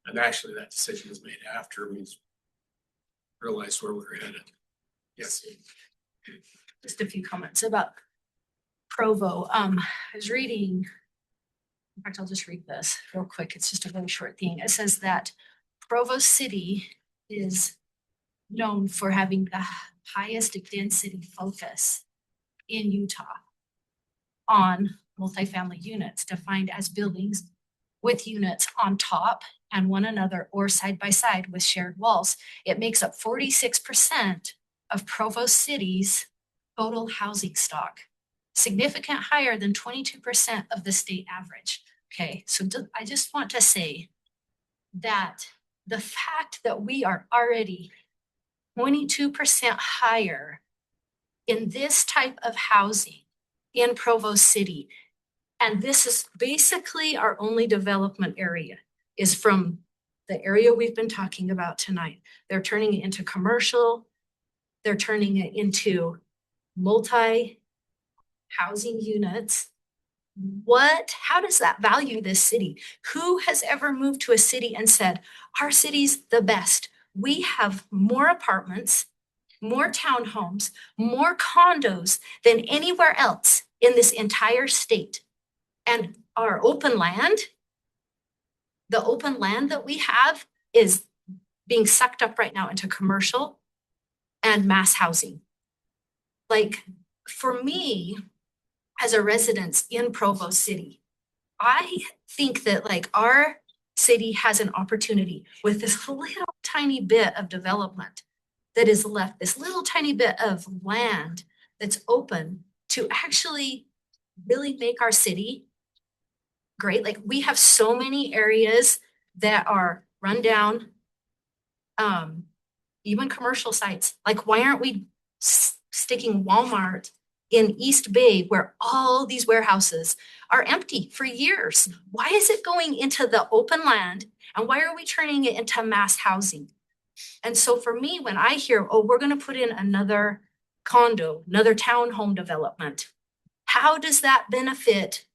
And actually that decision was made after we realized where we were headed. Yes. Just a few comments about Provo. I was reading, in fact, I'll just read this real quick. It's just a very short thing. It says that Provo City is known for having the highest density focus in Utah on multifamily units defined as buildings with units on top and one another or side by side with shared walls. It makes up 46% of Provo City's total housing stock, significant higher than 22% of the state average. Okay, so I just want to say that the fact that we are already 22% higher in this type of housing in Provo City, and this is basically our only development area, is from the area we've been talking about tonight. They're turning it into commercial. They're turning it into multi-housing units. How does that value this city? Who has ever moved to a city and said, our city's the best? We have more apartments, more townhomes, more condos than anywhere else in this entire state. And our open land, the open land that we have is being sucked up right now into commercial and mass housing. Like, for me, as a resident in Provo City, I think that our city has an opportunity with this little tiny bit of development that is left, this little tiny bit of land that's open to actually really make our city great. We have so many areas that are run down, even commercial sites. Why aren't we sticking Walmart in East Bay where all these warehouses are empty for years? Why is it going into the open land, and why are we turning it into mass housing? And so for me, when I hear, oh, we're going to put in another condo, another townhome development, how does that benefit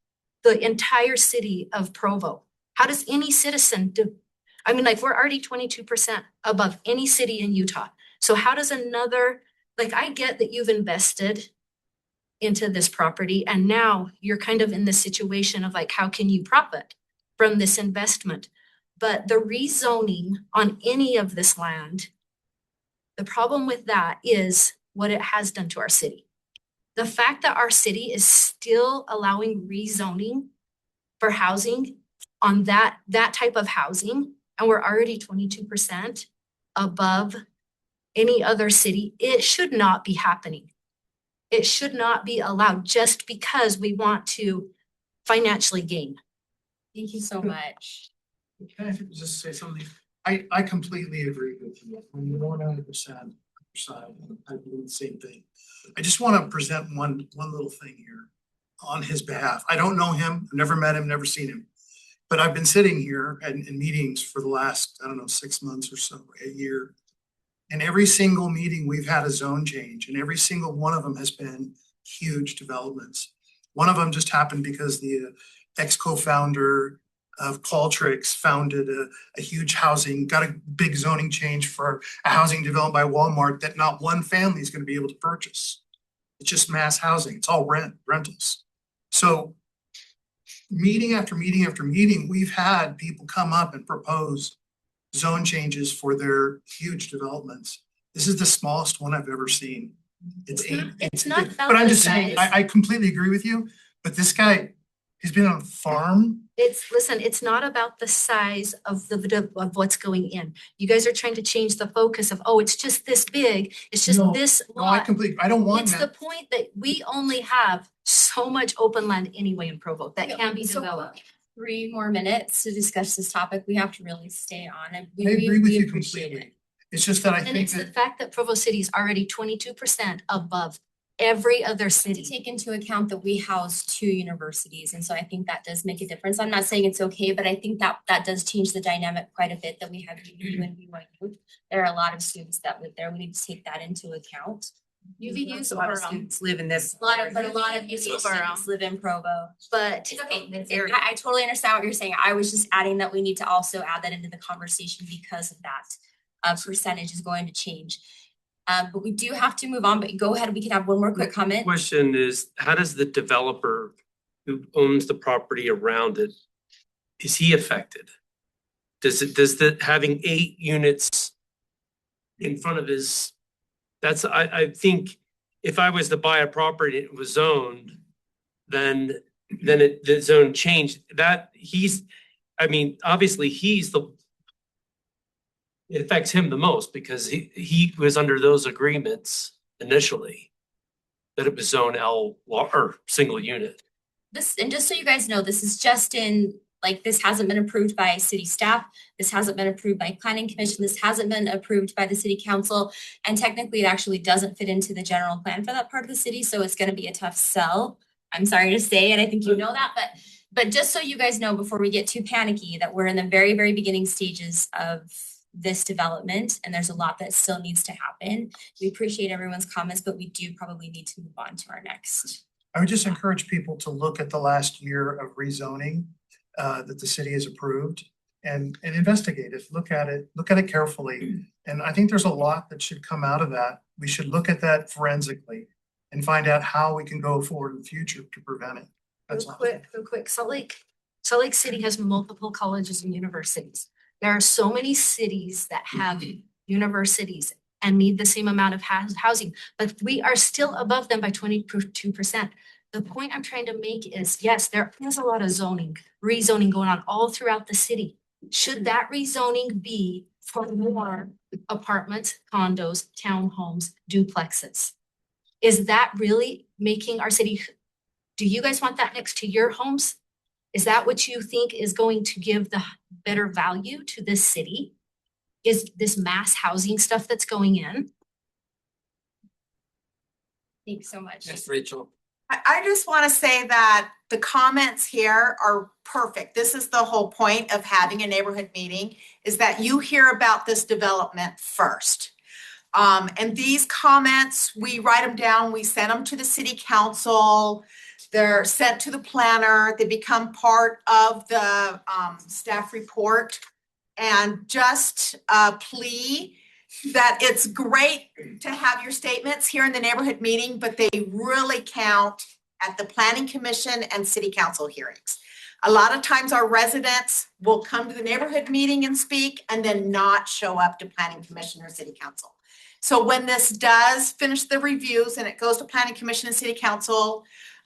the entire city of Provo? How does any citizen do? I mean, we're already 22% above any city in Utah. So how does another, I get that you've invested into this property, and now you're kind of in this situation of how can you profit from this investment? But the rezoning on any of this land, the problem with that is what it has done to our city. The fact that our city is still allowing rezoning for housing on that type of housing, and we're already 22% above any other city, it should not be happening. It should not be allowed just because we want to financially gain. Thank you so much. Can I just say something? I completely agree with you. I'm 100% side. I believe the same thing. I just want to present one little thing here on his behalf. I don't know him, I've never met him, never seen him. But I've been sitting here in meetings for the last, I don't know, 6 months or so, a year. And every single meeting, we've had a zone change, and every single one of them has been huge developments. One of them just happened because the ex-co-founder of Qualtrics founded a huge housing, got a big zoning change for a housing developed by Walmart that not one family is going to be able to purchase. It's just mass housing. It's all rentals. So meeting after meeting after meeting, we've had people come up and propose zone changes for their huge developments. This is the smallest one I've ever seen. It's not about but I'm the just saying, size. I completely agree with you, but this guy, he's been on a farm. It's not about the size of of what's going in. You guys are trying to change the focus of, oh, it's just this big, it's just No, this No, I lot. completely, I don't want It's the that. point that we only have so much open land anyway in Provo that can be So, developed. 3 more minutes to discuss this topic. We have to really stay on it. I agree with we you appreciate completely. it. It's just that I And think it's the that, fact that Provo City is already 22% above every other To city. take into account that we house 2 universities, and so I think that does make a difference. I'm not saying it's okay, but I think that does change the dynamic quite a bit that we have UVU and BYU. There are a lot of students that live there. We need to take that into account. UVU's A lot of Orem. students live in this. A lot of UVU students live in Provo, but it's okay. I totally understand what you're saying. I was just adding that we need to also add that into the conversation because of that percentage is going to change. But we do have to move on, but go ahead, we can have one more quick comment. Question is, how does the developer who owns the property around it, is he affected? Does having 8 units in front of his, I think if I was to buy a property and it was zoned, then the zone changed, obviously it affects him the most because he was under those agreements initially that it was zone L or single unit. And just so you guys know, this is just this hasn't been approved by city staff. This hasn't been approved by planning commission. This hasn't been approved by the city council. And technically it actually doesn't fit into the general plan for that part of the city. So it's going to be a tough sell. I'm sorry to say it. I think you know that, but just so you guys know, before we get too panicky, that we're in the very, very beginning stages of this development, and there's a lot that still needs to happen. We appreciate everyone's comments, but we do probably need to move on to our next. I would just encourage people to look at the last year of rezoning that the city has approved and investigate it, look at it carefully. And I think there's a lot that should come out of that. We should look at that forensically and find out how we can go forward in the future to prevent it. That's all. Real quick, Salt Lake City has multiple colleges and universities. There are so many cities that have universities and need the same amount of housing, but we are still above them by 22%. The point I'm trying to make is, yes, there is a lot of rezoning going on all throughout the city. Should that rezoning be for more apartments, condos, townhomes, duplexes? Is that really making our city? Do you guys want that next to your homes? Is that what you think is going to give the better value to this city? Is this mass housing stuff that's going in? Thanks so much. Yes, Rachel. I just want to say that the comments here are perfect. This is the whole point of having a neighborhood meeting, is that you hear about this development first. And these comments, we write them down, we send them to the city council. They're sent to the planner. They become part of the staff report. And just a plea that it's great to have your statements here in the neighborhood meeting, but they really count at the planning commission and city council hearings. A lot of times our residents will come to the neighborhood meeting and speak and then not show up to planning commission or city council. So when this does finish the reviews and it goes to planning commission and city council,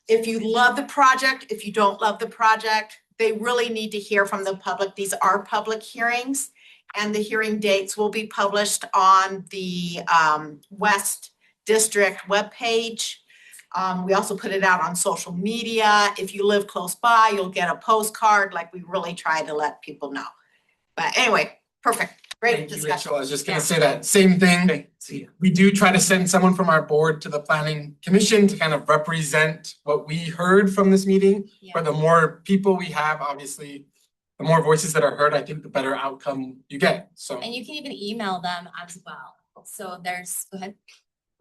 if you love the project, if you don't love the project, they really need to hear from the public. These are public hearings. And the hearing dates will be published on the West District webpage. We also put it out on social media. If you live close by, you'll get a postcard, like we really try to let people know. But anyway, perfect, great Thank you, discussion. Rachel. I was just gonna Yeah. say that same thing. We do try to send someone from our board to the planning commission to kind of represent what we heard from this meeting. Yeah. But the more people we have, obviously, the more voices that are heard, I think the better outcome you get, so. And you can even email them as well. So there's, go ahead.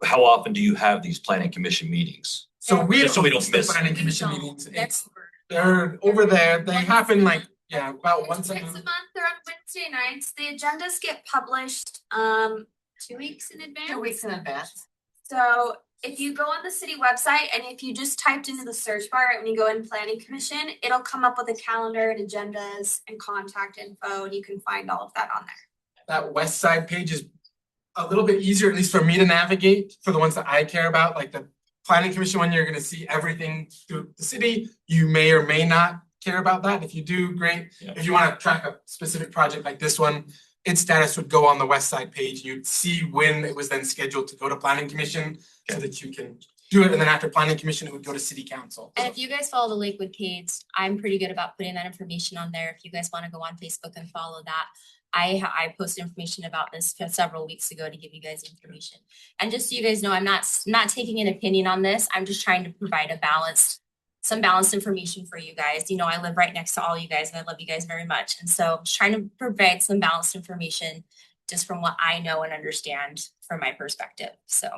How often do you have these planning commission meetings? So we Just so we don't host the miss. planning commission Don't. meetings, That's- they're over there, they happen like, yeah, about once a Once a month. month, they're on Wednesday nights. The agendas get published 2 weeks in advance. 2 weeks in advance. So if you go on the city website and if you just typed into the search bar and you go in planning commission, it'll come up with a calendar and agendas and contact info, and you can find all of that on there. That west side page is a little bit easier, at least for me to navigate, for the ones that I care about, like the planning commission one, you're gonna see everything through the city. You may or may not care about that. If you do, great. Yeah. If you wanna track a specific project like this one, its status would go on the west side page. You'd see when it was then scheduled to go to planning commission so that you can do it. And then after planning commission, it would go to city council. And if you guys follow the Lakewood page, I'm pretty good about putting that information on there. If you guys want to go on Facebook and follow that. I posted information about this several weeks ago to give you guys information. And just so you guys know, I'm not taking an opinion on this. I'm just trying to provide some balanced information for you guys. You know, I live right next to all you guys and I love you guys very much. And so I'm just trying to provide some balanced information just from what I know and understand from my perspective. So,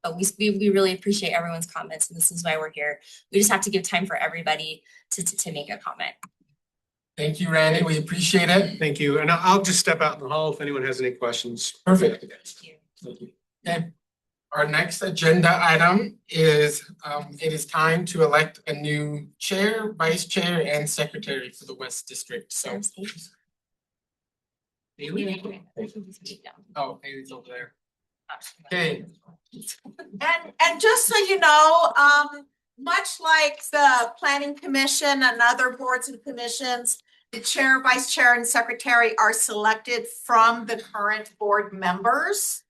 but we really appreciate everyone's comments, and this is why we're here. We just have to give time for everybody to make a comment. Thank you, Randy. We appreciate it. Thank you. And I'll just step out in the hall if anyone has any questions. Perfect. Thank you. Okay. Our next agenda item is, it is time to elect a new chair, vice chair, and secretary for the West District, so. Haley? Oh, Haley's over there. Okay, And just so you know, much like the planning commission and other boards and commissions, the chair, vice chair, and secretary are selected from the current board members.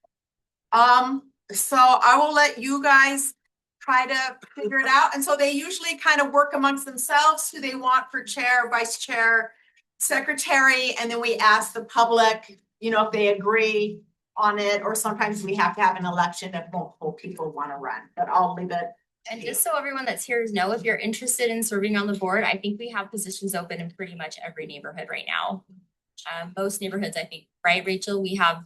So I will let you guys try to figure it out. And so they usually kind of work amongst themselves who they want for chair, vice chair, secretary, and then we ask the public, you know, if they agree on it, or sometimes we have to have an election if multiple people want to run, but I'll leave it. And just so everyone that's here know, if you're interested in serving on the board, I think we have positions open in pretty much every neighborhood right now. Most neighborhoods, I think, right, Rachel? We have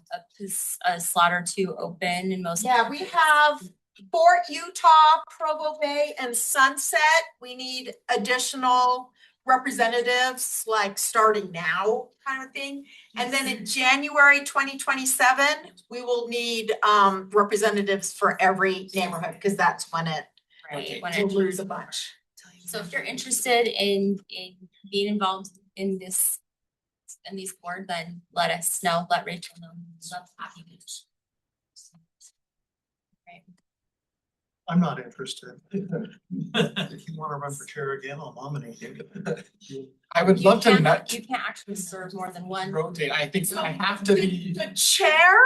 a slot or two open in most. Yeah, we have Fort Utah, Provo Bay, and Sunset. We need additional representatives, like starting now kind of thing. And then in January 2027, we will need representatives for every neighborhood, because that's when it Right, we'll lose a bunch. So if you're interested in being involved in these board, then let us know, let Rachel know. Love having you. Right. I'm not interested. If you wanna run for chair again, I'll nominate you. I would love to You not can't actually serve more than one. rotate. I think I have to be. The chair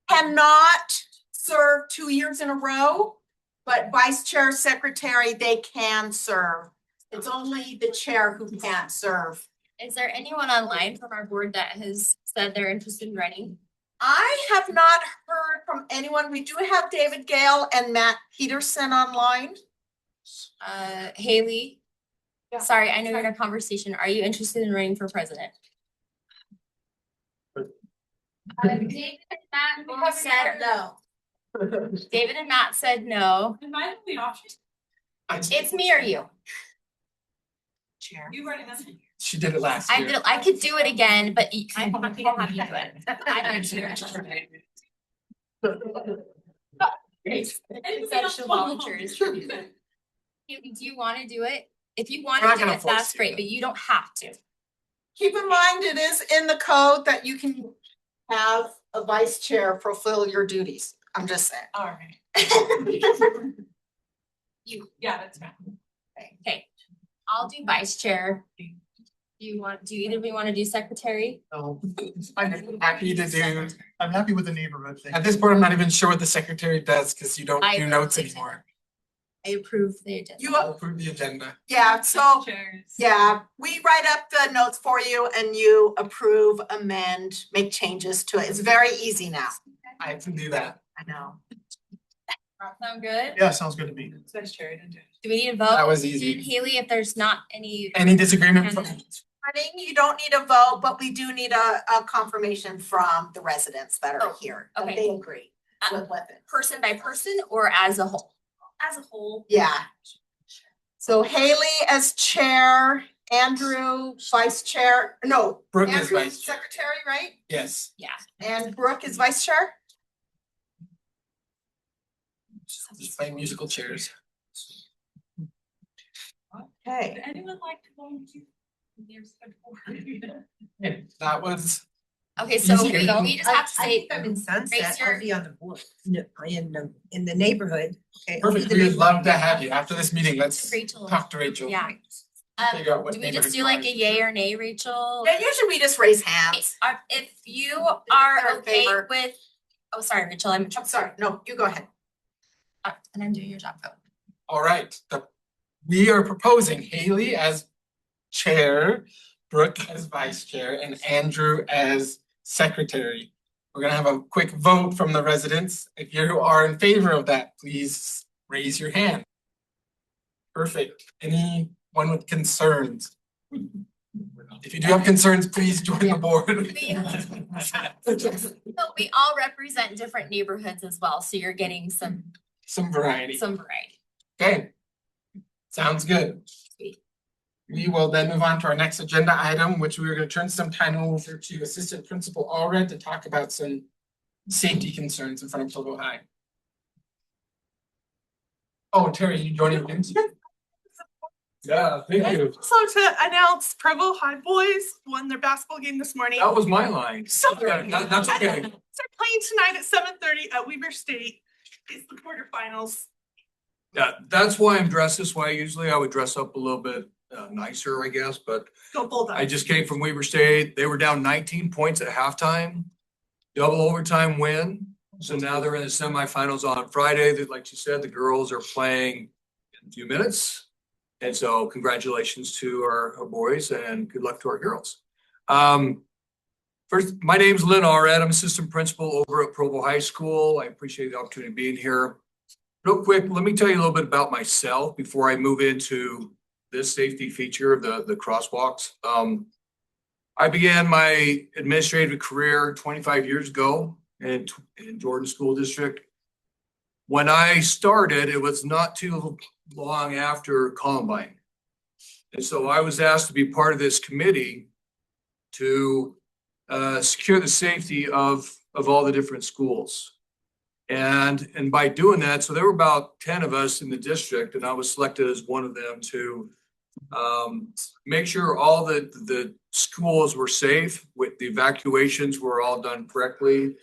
cannot serve 2 years in a row, but vice chair, secretary, they can serve. It's only the chair who can't serve. Is there anyone online from our board that has said they're interested in running? I have not heard from anyone. We do have David Gale and Matt Peterson online. Haley? Sorry, I know you're in a conversation. Are you interested in running for president? David and Matt said no. David and Matt said no. Am I the option? It's me or you. Chair. You already have. She did it last year. I could do it again, but I'm happy to have you do it. I don't do it. Conceptual volunteers. Do you want to do it? If you want We're not to do gonna it, force that's you, great, though. but you don't have to. Keep in mind, it is in the code that you can have a vice chair fulfill your duties. I'm just saying. All right. Yeah, that's fine. Okay, I'll do vice chair. Do either of you want to do secretary? Oh, I'm happy to do, I'm happy with the neighborhood thing. at this point, I'm not even sure what the secretary does, because you don't I do notes anymore. I approve the agenda. You, I'll approve the agenda. yeah, so, Chairs. yeah, we write up the notes for you and you approve, amend, make changes to it. It's very easy now. I can do that. I know. Sound good? Yeah, sounds good to me. Vice chair, I didn't do it. Do we need a vote? That was easy. Haley, if there's not any. Any disagreement from? Running, you don't need a vote, but we do need a confirmation from the residents that are Oh, here, that okay. they agree with it. Person by person or as a whole? As a whole. Yeah. So Haley as chair, Andrew vice chair, no. Brooke is Andrew vice chair. secretary, right? Yes. Yeah. And Brooke is vice chair? Just playing musical chairs. Okay. Would anyone like to volunteer? There's good board. And that was, Okay, so Easy. we just have to I say, think I'm in Sunset, raise your- I'll be on the board, no, I am in the neighborhood. Okay, I'll be perfect. the We would neighborhood. love to have you. After this meeting, let's Rachel. talk to Rachel. Yeah. Figure out what Do we just neighborhood do like a you are. yay or nay, Rachel? And usually we just raise hands. If you They're are in okay favor. with, oh, sorry, Rachel, I'm sorry, no, you go ahead. And I'm doing your job, though. All right, we are proposing Haley as chair, Brooke as vice chair, and Andrew as secretary. We're gonna have a quick vote from the residents. If you are in favor of that, please raise your hand. Perfect. Anyone with concerns? If you do have concerns, please join the board. So we all represent different neighborhoods as well, so you're getting some Variety. variety. Okay. Sounds good. We will then move on to our next agenda item, which we are gonna turn some time over to Assistant Principal Allred to talk about some safety concerns in front of Provo High. Oh, Terry, you joining in? Yeah, thank you. So to announce Provo High boys won their basketball game this morning. That was my line. Sorry. That's okay. They're playing tonight at 7:30 at Weaver State. It's the quarterfinals. Yeah, that's why I'm dressed this way. Usually I would dress up a little bit nicer, I guess, but Go Bulldogs. I just came from Weaver State. They were down 19 points at halftime. Double overtime win. So now they're in the semifinals on Friday. That, like you said, the girls are playing in a few minutes. And so congratulations to our boys and good luck to our girls. First, my name's Lynn Ardmore. I'm assistant principal over at Provo High School. I appreciate the opportunity of being here. Real quick, let me tell you a little bit about myself before I move into this safety feature of the crosswalks. I began my administrative career 25 years ago in Jordan School District. When I started, it was not too long after Columbine. And so I was asked to be part of this committee to secure the safety of all the different schools. And by doing that, so there were about 10 of us in the district, and I was selected as one of them to make sure all the schools were safe, with the evacuations were all done correctly,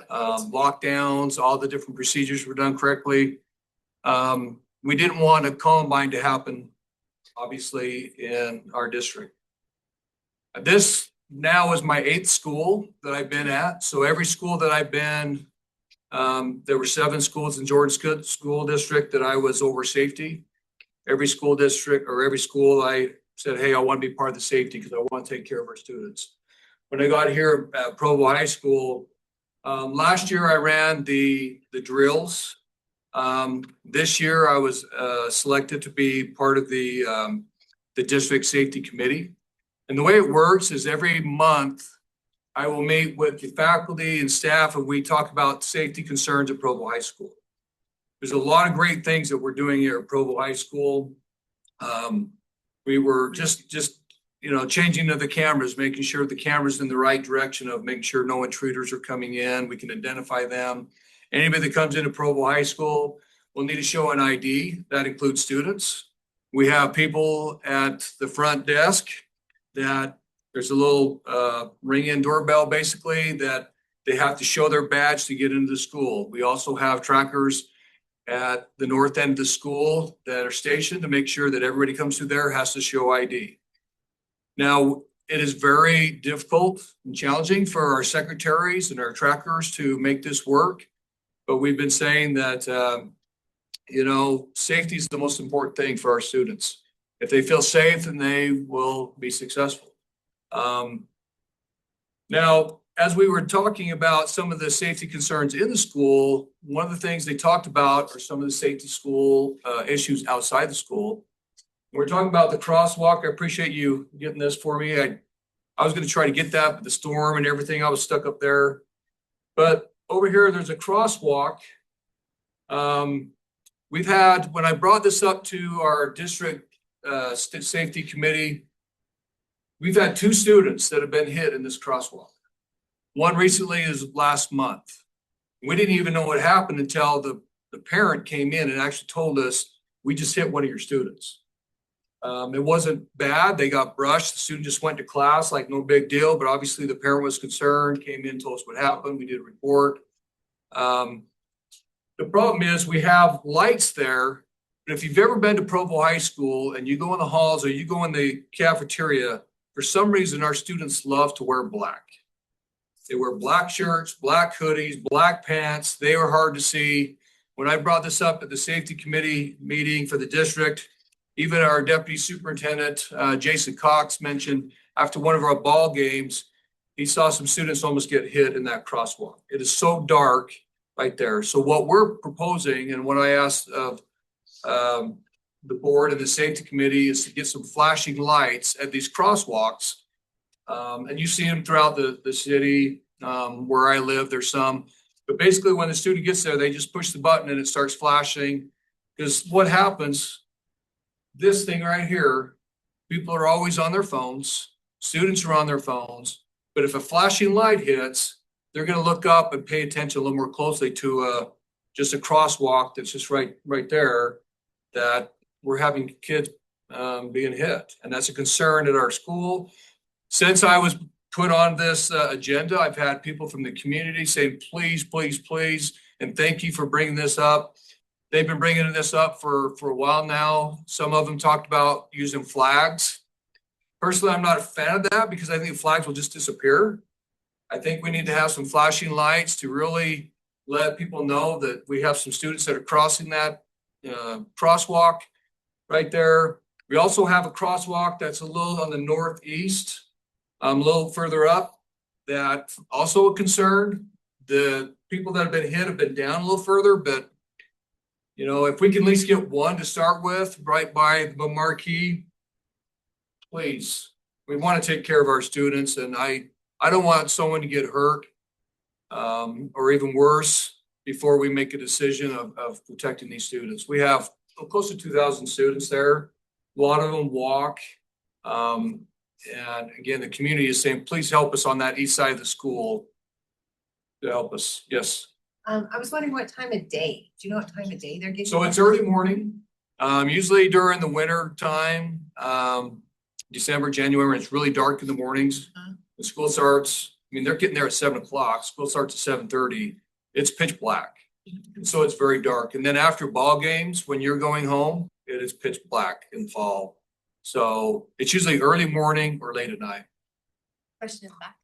lockdowns, all the different procedures were done correctly. We didn't want a Columbine to happen, obviously, in our district. This now is my 8th school that I've been at. So every school that I've been, there were 7 schools in Jordan School District that I was over safety. Every school district or every school I said, hey, I want to be part of the safety because I want to take care of our students. When I got here at Provo High School, last year I ran the drills. This year I was selected to be part of the district safety committee. And the way it works is every month I will meet with the faculty and staff and we talk about safety concerns at Provo High School. There's a lot of great things that we're doing here at Provo High School. We were just changing to the cameras, making sure the camera's in the right direction of making sure no intruders are coming in. We can identify them. Anybody that comes into Provo High School will need to show an ID. That includes students. We have people at the front desk that there's a little ring-in doorbell basically that They have to show their badge to get into the school. We also have trackers at the north end of the school that are stationed to make sure that everybody comes through there has to show ID. Now, it is very difficult and challenging for our secretaries and our trackers to make this work. But we've been saying that, safety is the most important thing for our students. If they feel safe, then they will be successful. Now, as we were talking about some of the safety concerns in the school, one of the things they talked about are some of the safety school issues outside the school. We're talking about the crosswalk. I appreciate you getting this for me. I was going to try to get that, but the storm and everything, I was stuck up there. But over here, there's a crosswalk. We've had, when I brought this up to our district safety committee, we've had 2 students that have been hit in this crosswalk. One recently is last month. We didn't even know what happened until the parent came in and actually told us, we just hit one of your students. It wasn't bad. They got brushed. The student just went to class, like no big deal. But obviously the parent was concerned, came in, told us what happened. We did a report. The problem is we have lights there. But if you've ever been to Provo High School and you go in the halls or you go in the cafeteria, for some reason our students love to wear black. They wear black shirts, black hoodies, black pants. They are hard to see. When I brought this up at the safety committee meeting for the district, even our deputy superintendent, Jason Cox, mentioned after one of our ball games, he saw some students almost get hit in that crosswalk. It is so dark right there. So what we're proposing and what I asked of the board and the safety committee is to get some flashing lights at these crosswalks. And you see them throughout the city. Where I live, there's some. But basically, when the student gets there, they just push the button and it starts flashing. Because what happens, this thing right here, people are always on their phones. Students are on their phones. But if a flashing light hits, they're going to look up and pay attention a little more closely to just a crosswalk that's just right there that we're having kids being hit. And that's a concern at our school. Since I was put on this agenda, I've had people from the community saying, please, please, please, and thank you for bringing this up. They've been bringing this up for a while now. Some of them talked about using flags. Personally, I'm not a fan of that because I think flags will just disappear. I think we need to have some flashing lights to really let people know that we have some students that are crossing that crosswalk right there. We also have a crosswalk that's a little on the northeast, a little further up, that also a concern. The people that have been hit have been down a little further, but if we can at least get one to start with right by the marquee, please. We want to take care of our students, and I don't want someone to get hurt or even worse before we make a decision of protecting these students. We have close to 2,000 students there. A lot of them walk. And again, the community is saying, please help us on that east side of the school to help us. Yes. I was wondering what time of day. Do you know what time of day they're getting? So it's early morning, usually during the winter time, December, January, when it's really dark in the mornings. The school starts, they're getting there at 7 o'clock. School starts at 7:30. It's pitch black. So it's very dark. And then after ball games, when you're going home, it is pitch black in fall. So it's usually early morning or late at night. Question back.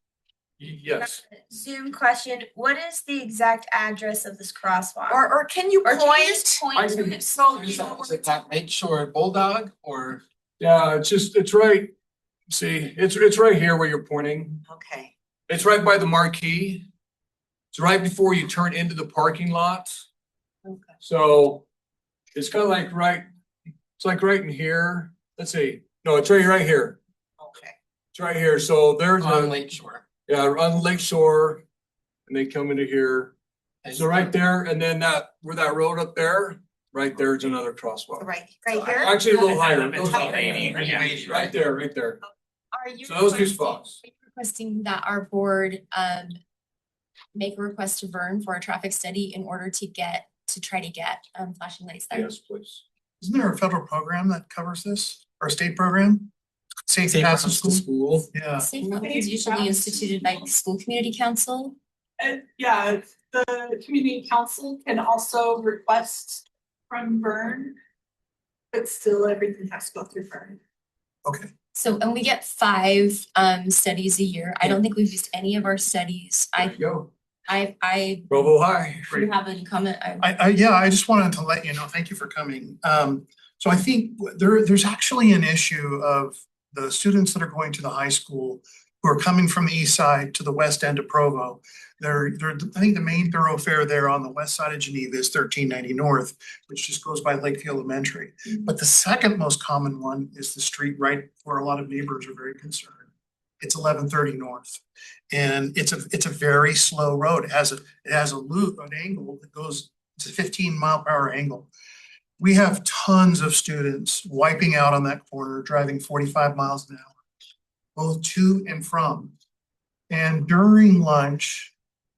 Yes. Zoom question, what is the exact address of this crosswalk? Or can you Or can you point? just point to it? So Is that Lakeshore Bulldog or? Yeah, it's right. See, it's right here where you're pointing. Okay. It's right by the marquee. It's right before you turn into the parking lot. Okay. So it's kind of like it's like right in here. Let's see. No, it's right here. Okay. It's right here. So there's On Lakeshore. Yeah, on the Lakeshore, and they come into here. So right there, and then where that road up there, right there's another crosswalk. Right here? Actually, a little higher. Right there, right there. Are you So those two requesting- spots. are you requesting that our board make a request to Vern for a traffic study in order to try to get flashing lights there? Yes, please. Isn't there a federal program that covers this, or a state program? Safe Paths to School? Yeah. Safe Routes is usually instituted by the school community council. And yeah, the community council can also request from Vern. But still, everything has to go through Vern. Okay. So, and we get 5 studies a year. I don't think we've used any of our studies. There you go. I Provo High. do you have any comment? Yeah, I just wanted to let you know, thank you for coming. So I think there's actually an issue of the students that are going to the high school who are coming from the east side to the west end of Provo. I think the main thoroughfare there on the west side of Geneva is 1390 North, which just goes by Lakeview Elementary. But the second most common one is the street right where a lot of neighbors are very concerned. It's 1130 North. And it's a very slow road. It has a loop, an angle that goes, it's a 15-mile-per-hour angle. We have tons of students wiping out on that corner, driving 45 miles an hour, both to and from. And during lunch,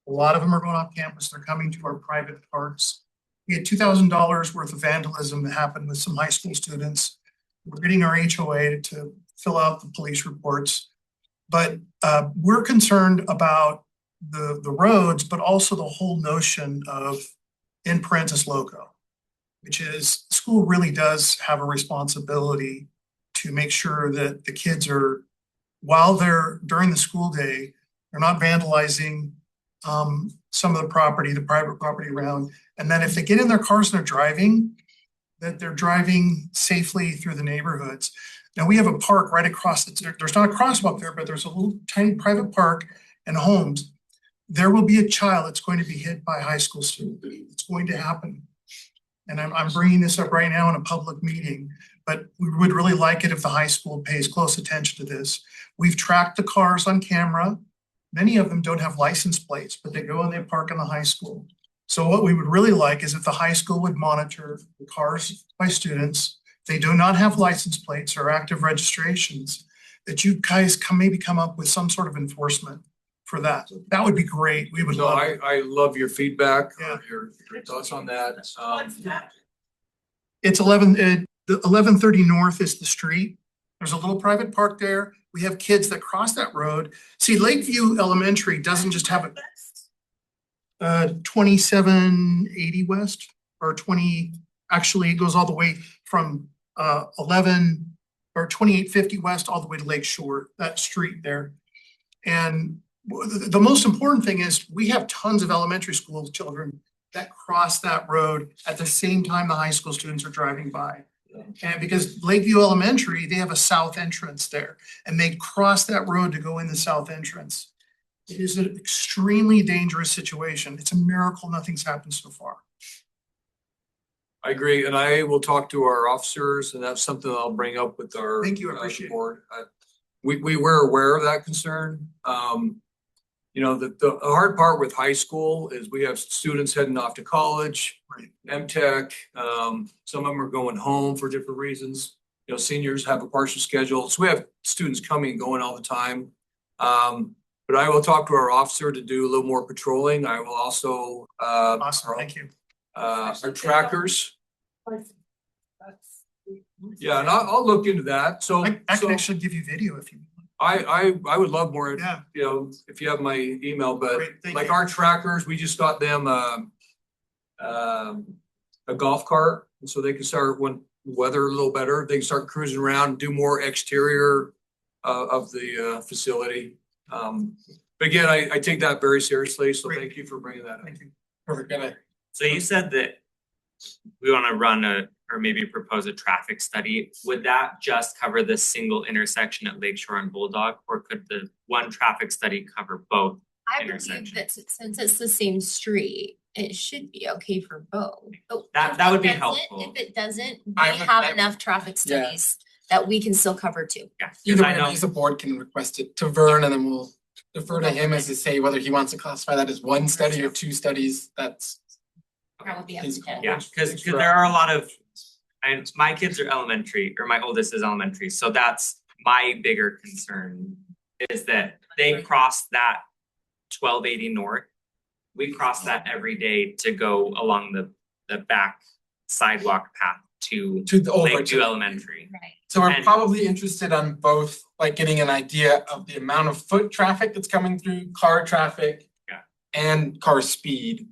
a lot of them are going off campus. They're coming to our private parks. We had $2,000 worth of vandalism that happened with some high school students. We're getting our HOA to fill out the police reports. But we're concerned about the roads, but also the whole notion of in parentis loco, which is school really does have a responsibility to make sure that the kids are, while they're during the school day, they're not vandalizing some of the property, the private property around. And then if they get in their cars and they're driving, that they're driving safely through the neighborhoods. Now we have a park right across, there's not a crosswalk there, but there's a little tiny private park and homes. There will be a child that's going to be hit by a high school student. It's going to happen. And I'm bringing this up right now in a public meeting, but we would really like it if the high school pays close attention to this. We've tracked the cars on camera. Many of them don't have license plates, but they go and they park in the high school. So what we would really like is if the high school would monitor the cars by students. They do not have license plates or active registrations, that you guys maybe come up with some sort of enforcement for that. That would be great. We would love it. I love your feedback, your thoughts on that. It's 1130 North is the street. There's a little private park there. We have kids that cross that road. See, Lakeview Elementary doesn't just have a 2780 West or 20, actually it goes all the way from 2850 West all the way to Lake Shore, that street there. And the most important thing is we have tons of elementary school children that cross that road at the same time the high school students are driving by. And because Lakeview Elementary, they have a south entrance there and they cross that road to go in the south entrance. It is an extremely dangerous situation. It's a miracle nothing's happened so far. I agree, and I will talk to our officers, and that's something I'll bring up with our. Thank you, I appreciate it. Board. We were aware of that concern. You know, the hard part with high school is we have students heading off to college, MTech. Some of them are going home for different reasons. You know, seniors have a partial schedule, so we have students coming and going all the time. But I will talk to our officer to do a little more patrolling. I will also. Awesome, thank you. Our trackers. Yeah, and I'll look into that. So I can actually give you video if you want. I would love more, Yeah. you know, if you have my email, but Great, thank like you. our trackers, we just got them a golf cart. And so they can start when weather a little better, they can start cruising around and do more exterior of the facility. But again, I take that very seriously. So thank you for bringing that up. Thank you. Perfect. So you said that we want to run or maybe propose a traffic study. Would that just cover the single intersection at Lakeshore and Bulldog, or could the one traffic study cover both I believe intersections? that since it's the same street, it should be okay for both. But That if would be doesn't- helpful. If it doesn't, we I would- have enough traffic studies that we can still cover too. Yeah, Either because I way, know. at least the board can request it to Vern and then we'll defer to him as to say whether he wants to classify that as one study or 2 studies. That's That would be up his to call. him. Yeah, because there are a lot of, and my kids are elementary, or my oldest is elementary, so that's my bigger concern is that they cross that 1280 north. We cross that every day to go along the back sidewalk path to To the over Lakeview to- Elementary. Right. So we're And- probably interested on both, like getting an idea of the amount of foot traffic that's coming through, car traffic. Yeah. and car speed,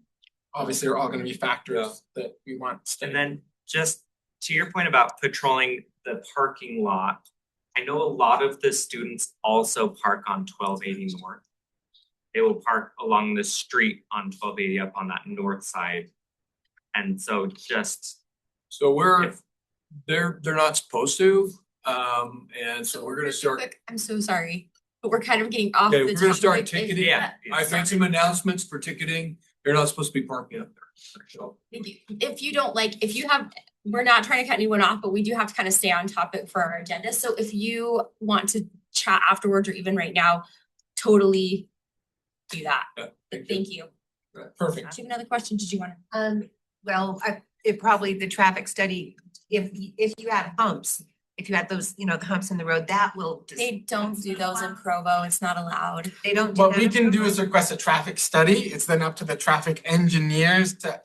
obviously are all gonna be factors that we want. And then just to your point about patrolling the parking lot, I know a lot of the students also park on 1280 North. They will park along the street on 1280 up on that north side. And so just. So they're not supposed to, and so we're gonna start. I'm so sorry, but we're kind of getting off Okay, the we're gonna topic. start If- ticketing. Yeah. I've made some announcements for ticketing. They're not supposed to be parking up there. So, Thank you. If you don't like, if you have, we're not trying to cut anyone off, but we do have to kind of stay on topic for our agenda. So if you want to chat afterwards or even right now, totally do that. But thank you. Perfect. Do you have another question? Did you want to? Well, it probably the traffic study, if you had humps, if you had those, the humps in the road, that will. They don't do those in Provo. It's not allowed. They don't do What that we in can do Provo? is request a traffic study. It's then up to the traffic engineers to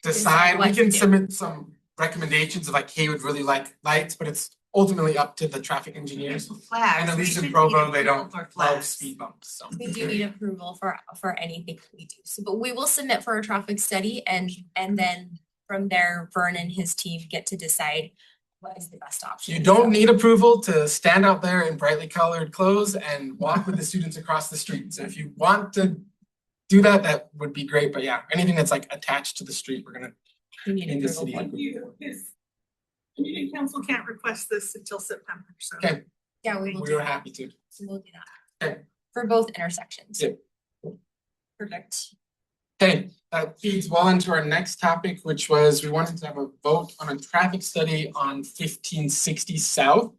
decide. We what to can do. submit some recommendations of like, hey, would really like lights, but it's ultimately up to the traffic engineers. Flags. And at We least in should Provo, need they don't approval for love flags. speed bumps, so. We do need approval for anything that we do. So, but we will submit for a traffic study and then from there, Vern and his team get to decide what is the best option. You don't need approval to stand out there in brightly colored clothes and walk with the students across the street. So if you want to do that, that would be great. But yeah, anything that's like attached to the street, we're gonna We need need the approval city. for. Community council can't request this until September, so. Okay, Yeah, we will we do were that. happy to. So we'll do that. Okay. For both intersections. Yep. Perfect. Okay, that feeds well into our next topic, which was we wanted to have a vote on a traffic study on 1560 South.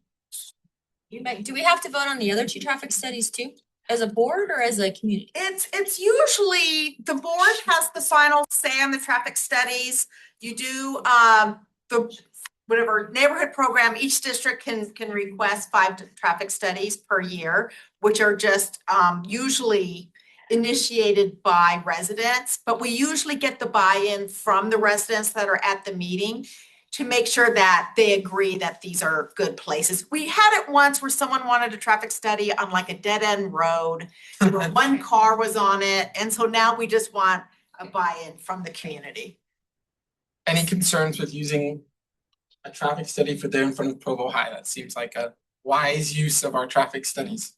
Do we have to vote on the other two traffic studies too? As a board or as a community? It's usually, the board has the final say on the traffic studies. You do, the, whatever neighborhood program, each district can request 5 traffic studies per year, which are just, usually initiated by residents, but we usually get the buy-in from the residents that are at the meeting to make sure that they agree that these are good places. We had it once where someone wanted a traffic study on like a dead-end road, where one car was on it, and so now we just want a buy-in from the community. Any concerns with using a traffic study for there in front of Provo High? That seems like a wise use of our traffic studies.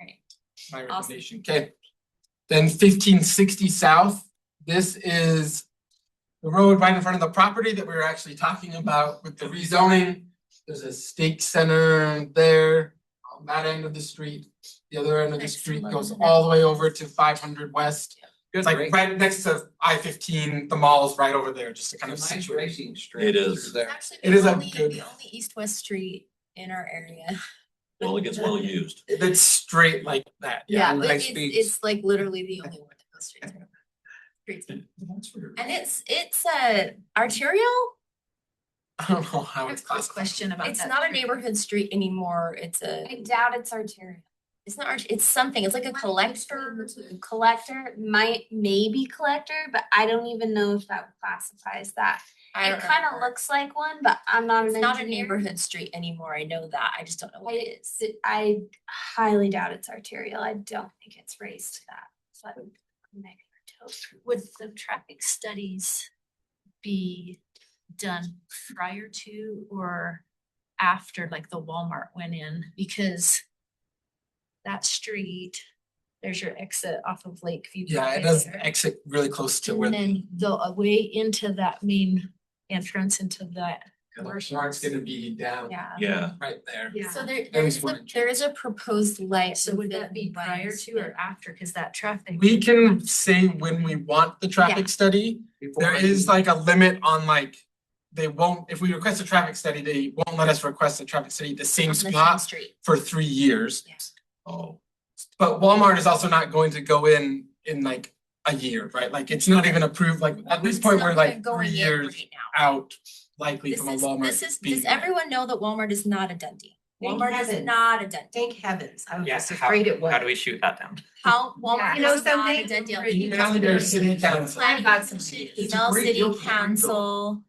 Right. My recommendation, okay. Then 1560 South, this is the road right in front of the property that we were actually talking about with the rezoning. There's a stake center there on that end of the street. The other end of the street goes all the way over to 500 West. It's like right next to I-15, the mall's right over there, just to kind of situate. It is. There. Actually, It is a the good, only east-west street in our area. Well, it gets well used. it's straight like that. Yeah, nice it's speeds. it's like literally the only one that goes straight through. And it's arterial. I don't know how it's classified. Question about It's that. not a neighborhood street anymore. It's I doubt it's arterial. it's not, it's something. It's like a collector. Collector, maybe collector, but I don't even know if that classifies that. I It don't know. kind of looks like one, but I'm not an It's not a engineer. neighborhood street anymore. I know that. I just don't know what it is. I highly doubt it's arterial. I don't think it's raised to that. So I would make it arterial. Would the traffic studies be done prior to or after, like the Walmart went in? Because that street, there's your exit off of Lakeview. Yeah, it does exit really close to where And then the way into that main entrance into that. the Mark's gonna be down. Yeah. Yeah. Right there. Yeah. So least one. there is a proposed light. So would that be prior to or after? Cause that traffic. We can say when we want the traffic study. There is like a limit on like, they won't, if we request a traffic study, they won't let us request a traffic study at the same On the same spot street. for 3 years. Yes. Oh. But Walmart is also not going to go in like a year, right? Like it's not even approved, like at this It's point, not we're even like 3 going in years right now. out likely from a Walmart. Does being everyone know that Walmart is not a done deal? Thank Walmart is heavens. not a done deal. Thank heavens. I was Yes, just afraid it was. how do we shoot that down? How Walmart You know is not a something? done deal. Email their city council. I've got some Email city council,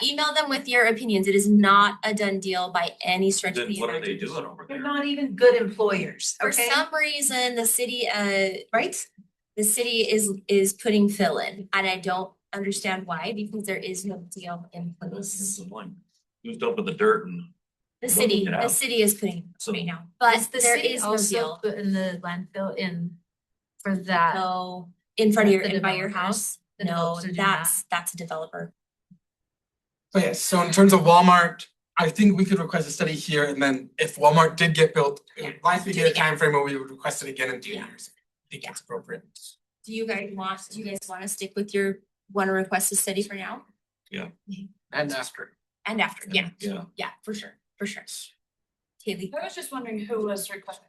email them with your opinions. It is not a done deal by any stretch of Then the what are they imagination. doing over They're there? not even good employers, For okay? some reason, the city, Right? the city is putting fill in, and I don't understand why, because there is no deal in place. Who's dumping the dirt and The dumping it out? city is putting So- right now, but Is the there city is no also deal. putting the landfill in for that? So in front of your, The in by your developers. house, The no, developers are doing that. that's a developer. So yes, so in terms of Walmart, I think we could request a study here, and then if Walmart did get built, it would likely Do be it a again. time frame where we would request it again in 2 Yeah. years. I think that's appropriate. Do you guys wanna stick with your, wanna request a study for now? And after. And after, yeah, Yeah. for sure. Kaylee. I was just wondering who was requesting.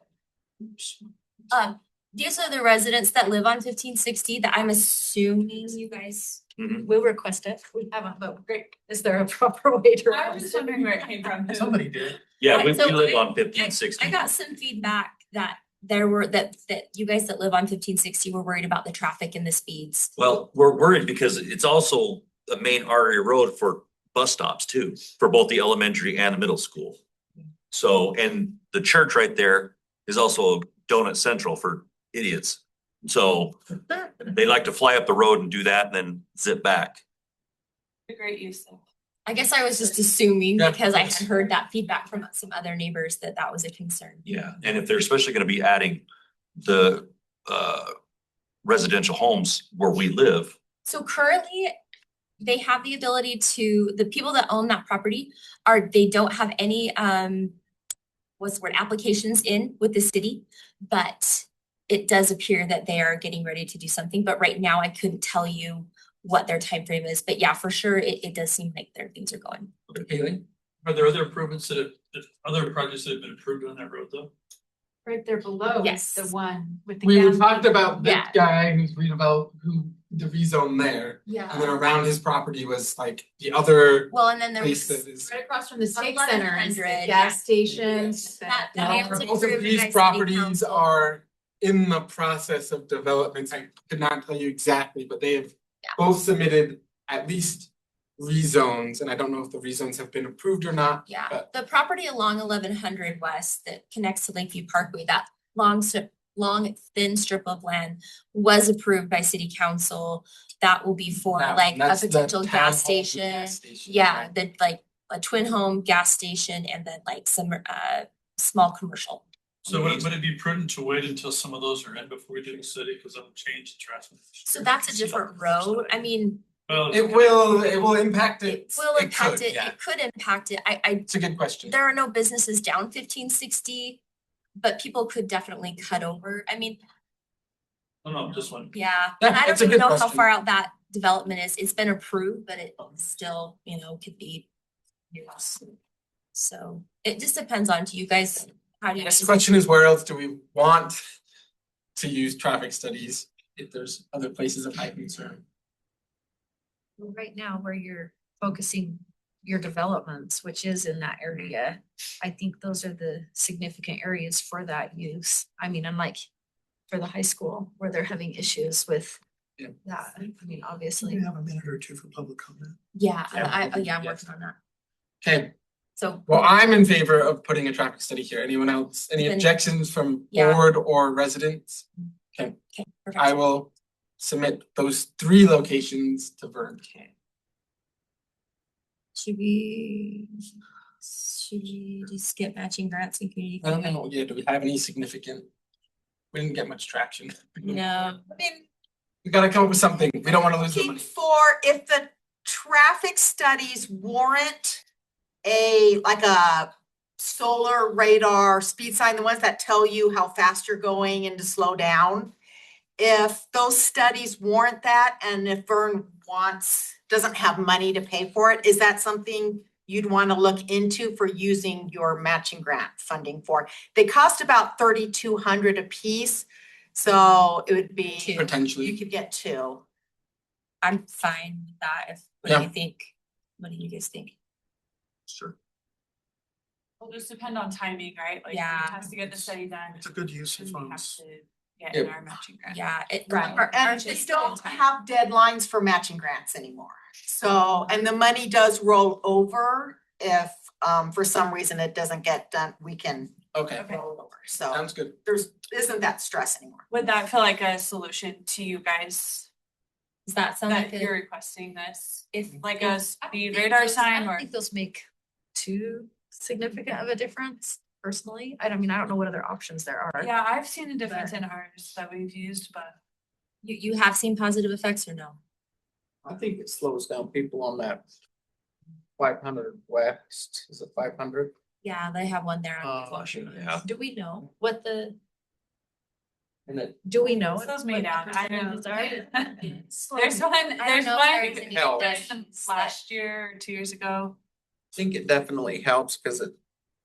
These are the residents that live on 1560 that I'm assuming you guys. We'll request it. We haven't, but great. Is there a proper way to? I was just wondering where it came from. Somebody did. Yeah, we So live I- on 1560. I got some feedback that there were, that you guys that live on 1560 were worried about the traffic and the speeds. Well, we're worried because it's also a main artery road for bus stops too, for both the elementary and the middle school. So, and the church right there is also a donut central for idiots. So they like to fly up the road and do that and then zip back. A great use of. I guess I was just assuming Yeah, because I had yes. heard that feedback from some other neighbors that was a concern. Yeah, and if they're especially gonna be adding the residential homes where we live, So currently, they have the ability to, the people that own that property they don't have any, what's the word, applications in with the city, but it does appear that they are getting ready to do something, but right now I couldn't tell you what their time frame is, but yeah, for sure, it does seem like things are going. Kaylee? Are there other improvements other projects that have been approved on that road though? Right there below Yes. is the one with the. We gas talked station. about this Yeah. guy who's the rezone there, and then around his property was like the other Well, and then there place was. that is. Right across from the steak 1100, center is the yeah. gas station. That Now, was both approved of these by city properties council. are in the process of development. I could not tell you exactly, but they have both submitted at least rezones, and I don't know if the rezones have been approved or not. Yeah, But the property along 1100 West that connects to Lakeview Parkway, that long thin strip of land was approved by city council. That will be for like a that's the potential townhome gas station. gas station, Yeah, right? the like a twin home gas station and then like some small commercial. So would it be prudent to wait until some of those are in before we do the city, because that'll change the traffic? So that's a different road. I mean, Well, It will impact it. it will impact it. Yeah, It could impact it. I it's a good question. there are no businesses down 1560, but people could definitely cut over. I mean, no, just one. yeah, Yeah, and I it's don't a even good know how question. far out that development is. It's been approved, but it still, could be years. So it just depends on you guys. How do you? Next question is, where else do we want to use traffic studies if there's other places of high concern? Well, right now, where you're focusing your developments, which is in that area, I think those are the significant areas for that use. I mean, unlike for the high school where they're having issues with Yeah. that. I mean, We obviously. have a minute or two for public comment. Yeah, Yeah. I'm working on that. Okay, So. well, I'm in favor of putting a traffic study here. Anyone else? Any Then- objections from Yeah. board or residents? Okay, Okay, perfect. I will submit those 3 locations to Vern. Should we just skip matching grants and community? I don't know, do we have any significant? We didn't get much traction. No. I mean, We gotta come up with something. We don't wanna lose the looking money. for if the traffic studies warrant like a solar radar speed sign, the ones that tell you how fast you're going and to slow down. If those studies warrant that, and if Vern doesn't have money to pay for it, is that something you'd want to look into for using your matching grant funding for? They cost about $3,200 a piece, so it would be. Potentially. You could get 2. I'm fine with that. What do you think? What do you guys think? Sure. Will just depend on timing, right? Like, Yeah. it has to get the study done. It's a good use of and we have funds. to get Yep. in our matching grant. Yeah, Right, and they don't have deadlines for matching grants anymore. So, and the money does roll over if, for some reason it doesn't get done, we can Okay, So sounds good. isn't that stress anymore. Would that feel like a solution to you guys? Does that sound like That you're a, requesting this, if like if- a I don't speed think radar those- I sign don't or? think those make too significant of a difference personally. I don't mean, I don't know what other options there are. Yeah, I've seen a difference in ours that we've used, but. You have seen positive effects or no? I think it slows down people on that 500 west, is it 500? Yeah, they have one there on Flushing, yeah. Do we know what the, And it do we know? Slows me down. I know. Percentages are? There's one, I don't there's know one if there's any help. studies that- last year or 2 years ago. I think it definitely helps because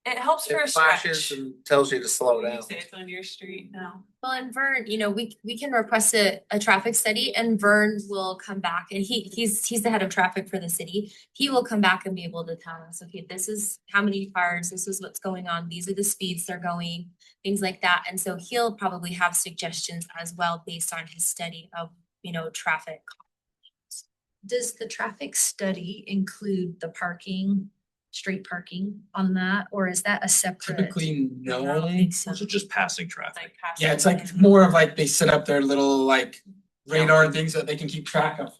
It helps for a it flashes stretch. and tells you to slow You down. say it's on your street now. Well, and Vern, you know, we can request a traffic study and Vern will come back and he's the head of traffic for the city. He will come back and be able to tell us, okay, this is how many cars, this is what's going on, these are the speeds they're going, things like that. And so he'll probably have suggestions as well based on his study of, you know, traffic. Does the traffic study include the parking, street parking on that, or is that a separate? Typically, I no. don't think so. Those are just passing traffic. Like past. Yeah, it's like more of like they set up their little like radar and things so that they can keep track of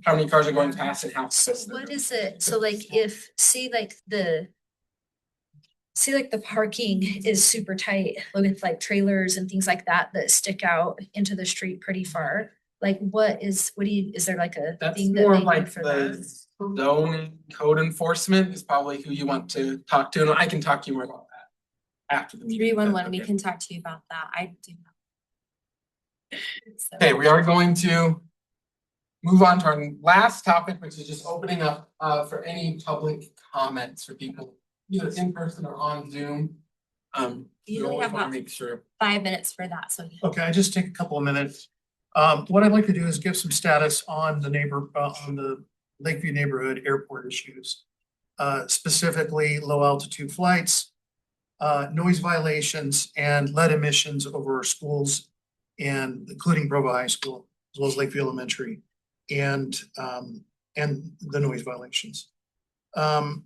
how many cars are going past and how fast. What is it? So like if, see like the parking is super tight with like trailers and things like that that stick out into the street pretty far. Like is there like a That's thing that more they of do like for that? the zone code enforcement is probably who you want to talk to, and I can talk to you more about that after the meeting. 311, we Okay. can talk to you about that. I do not. So- Okay, we are going to move on to our last topic, which is just opening up for any public comments for people, either in person or on Zoom. You We only always have wanna about make sure. 5 minutes for that, so. Okay, I just take a couple of minutes. What I'd like to do is give some status on the Lakeview neighborhood airport issues. Specifically low altitude flights, noise violations and lead emissions over schools and including Provo High School, as well as Lakeview Elementary and the noise violations.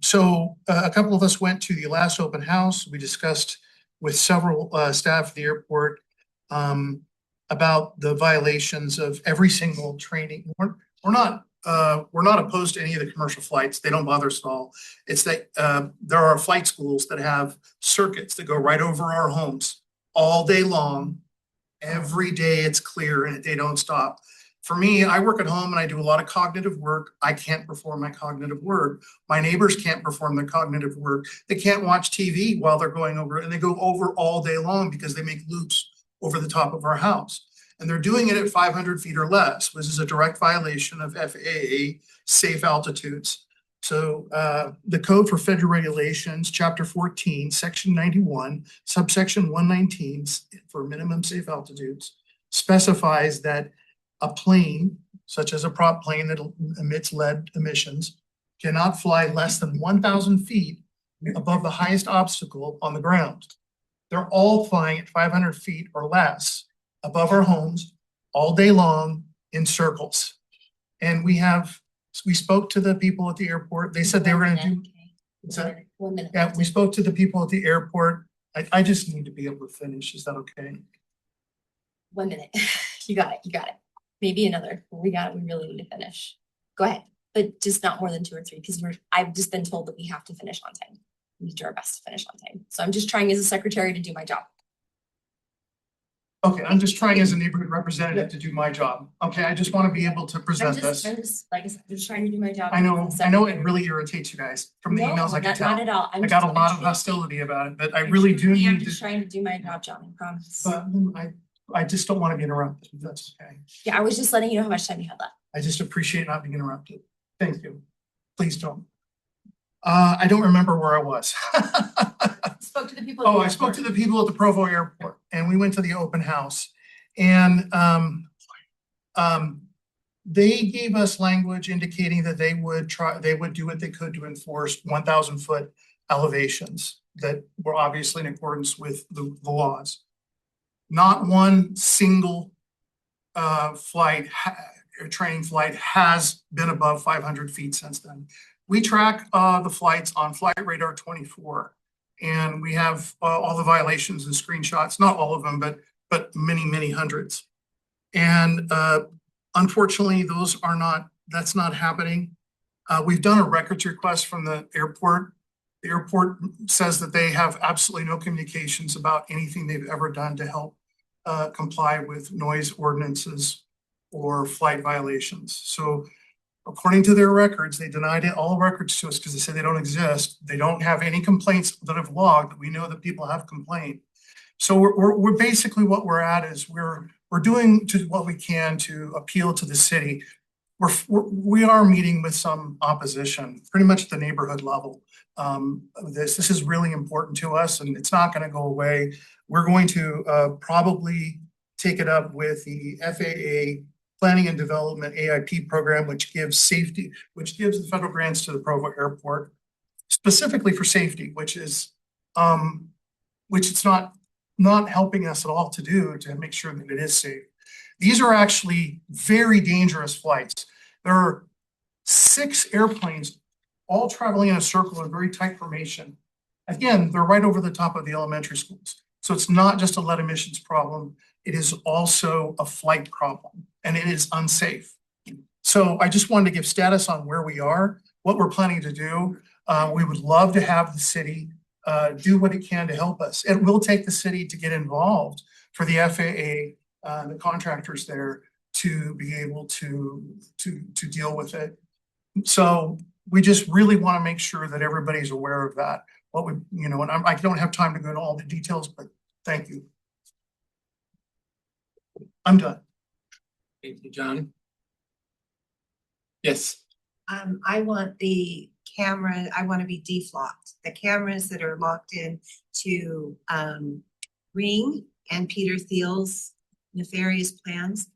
So a couple of us went to the last open house. We discussed with several staff at the airport about the violations of every single training. We're not opposed to any of the commercial flights. They don't bother us at all. It's that there are flight schools that have circuits that go right over our homes all day long. Every day it's clear and they don't stop. For me, I work at home and I do a lot of cognitive work. I can't perform my cognitive work. My neighbors can't perform their cognitive work. They can't watch TV while they're going over, and they go over all day long because they make loops over the top of our house. And they're doing it at 500 feet or less, which is a direct violation of FAA safe altitudes. So the Code for Federal Regulations, Chapter 14, Section 91, subsection 119 for minimum safe altitudes specifies that a plane, such as a prop plane that emits lead emissions, cannot fly less than 1,000 feet above the highest obstacle on the ground. They're all flying at 500 feet or less above our homes all day long in circles. And we spoke to the people at the airport. They said they were gonna do. What's that? 1 minute. Yeah, we spoke to the people at the airport. I just need to be able to finish. Is that okay? 1 minute. You got it. Maybe another. We really need to finish. Go ahead, but just not more than 2 or 3, because I've just been told that we have to finish on time. We do our best to finish on time. So I'm just trying as a secretary to do my job. Okay, I'm just trying as a neighborhood representative to do my job. Okay, I just want to be able to present this. Like I said, I'm just trying to do my job. I know as a it secretary. really irritates you guys from the No, emails I can not tell. at all. I got a lot of hostility about it, but I really do I'm need just to, trying to do my job, John, I promise. but I just don't want to be interrupted. If that's okay. Yeah, I was just letting you know how much time you had left. I just appreciate not being interrupted. Thank you. Please don't. I don't remember where I was. Spoke to the people. at the Oh, I spoke to the people at the Provo airport and we went to the open house. And they gave us language indicating that they would do what they could to enforce 1,000 foot elevations that were obviously in accordance with the laws. Not one single training flight has been above 500 feet since then. We track the flights on Flight Radar 24. And we have all the violations and screenshots, not all of them, but many hundreds. And unfortunately, that's not happening. We've done a records request from the airport. The airport says that they have absolutely no communications about anything they've ever done to help comply with noise ordinances or flight violations. So according to their records, they denied it, all records to us because they said they don't exist. They don't have any complaints that have logged. We know that people have complained. So we're basically what we're at is we're doing what we can to appeal to the city. We are meeting with some opposition, pretty much at the neighborhood level. This is really important to us, and it's not going to go away. We're going to probably take it up with the FAA Planning and Development AIP program, which gives the federal grants to the Provo Airport, specifically for safety, which it's not helping us at all to make sure that it is safe. These are actually very dangerous flights. There are 6 airplanes all traveling in a circle in a very tight formation. Again, they're right over the top of the elementary schools. So it's not just a lead emissions problem. It is also a flight problem, and it is unsafe. So I just wanted to give status on where we are, what we're planning to do. We would love to have the city do what it can to help us. It will take the city to get involved for the FAA, the contractors there, to be able to deal with it. So we just really want to make sure that everybody's aware of that. And I don't have time to go into all the details, but thank you. I'm done. Thank you, John. Yes. I want the camera, I want to be deflocked. The cameras that are locked in to Ring and Peter Thiel's nefarious plans,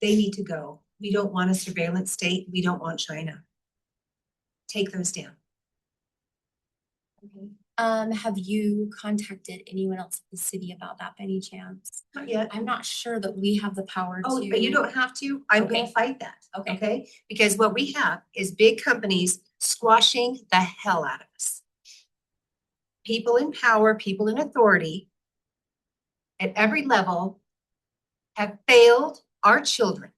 they need to go. We don't want a surveillance state. We don't want China. Take those down. Okay. Have you contacted anyone else in the city about that by any chance? Not yet. I'm not sure that we have the power to. Oh, but you don't have to. I'm gonna fight that. Okay? Because what we have is big companies squashing the hell out of us. People in power, people in authority at every level have failed our children.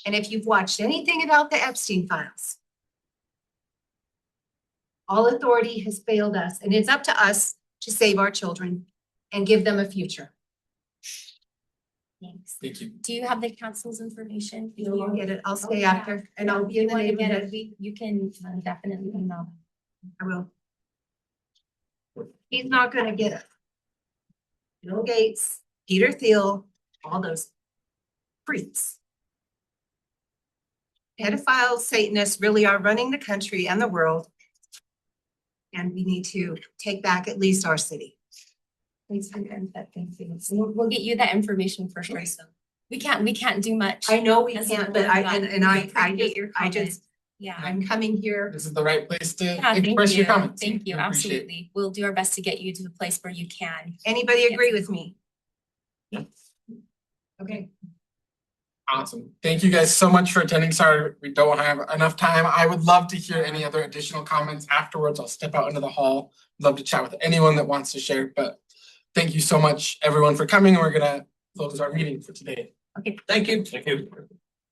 And if you've watched anything about the Epstein files, all authority has failed us, and it's up to us to save our children and give them a future. Thanks. Thank you. Do you have the council's information? No, I'll get it. I'll stay after, and I'll be in the neighborhood. You can definitely email. I will. He's not gonna get it. Bill Gates, Peter Thiel, all those freaks. Pedophiles, Satanists really are running the country and the world. And we need to take back at least our city. Please confirm that. We'll get you that information for sure. So we can't do much. I know we can't, but yeah, I'm coming here. This is the right place to Yeah, express your comments. Thank you, We appreciate it. absolutely. We'll do our best to get you to the place where you can. Anybody agree with me? Okay. Awesome. Thank you guys so much for attending. Sorry, we don't have enough time. I would love to hear any other additional comments afterwards. I'll step out into the hall. Love to chat with anyone that wants to share, but thank you so much, everyone, for coming. We're gonna close our meeting for today. Okay. Thank you. Thank you.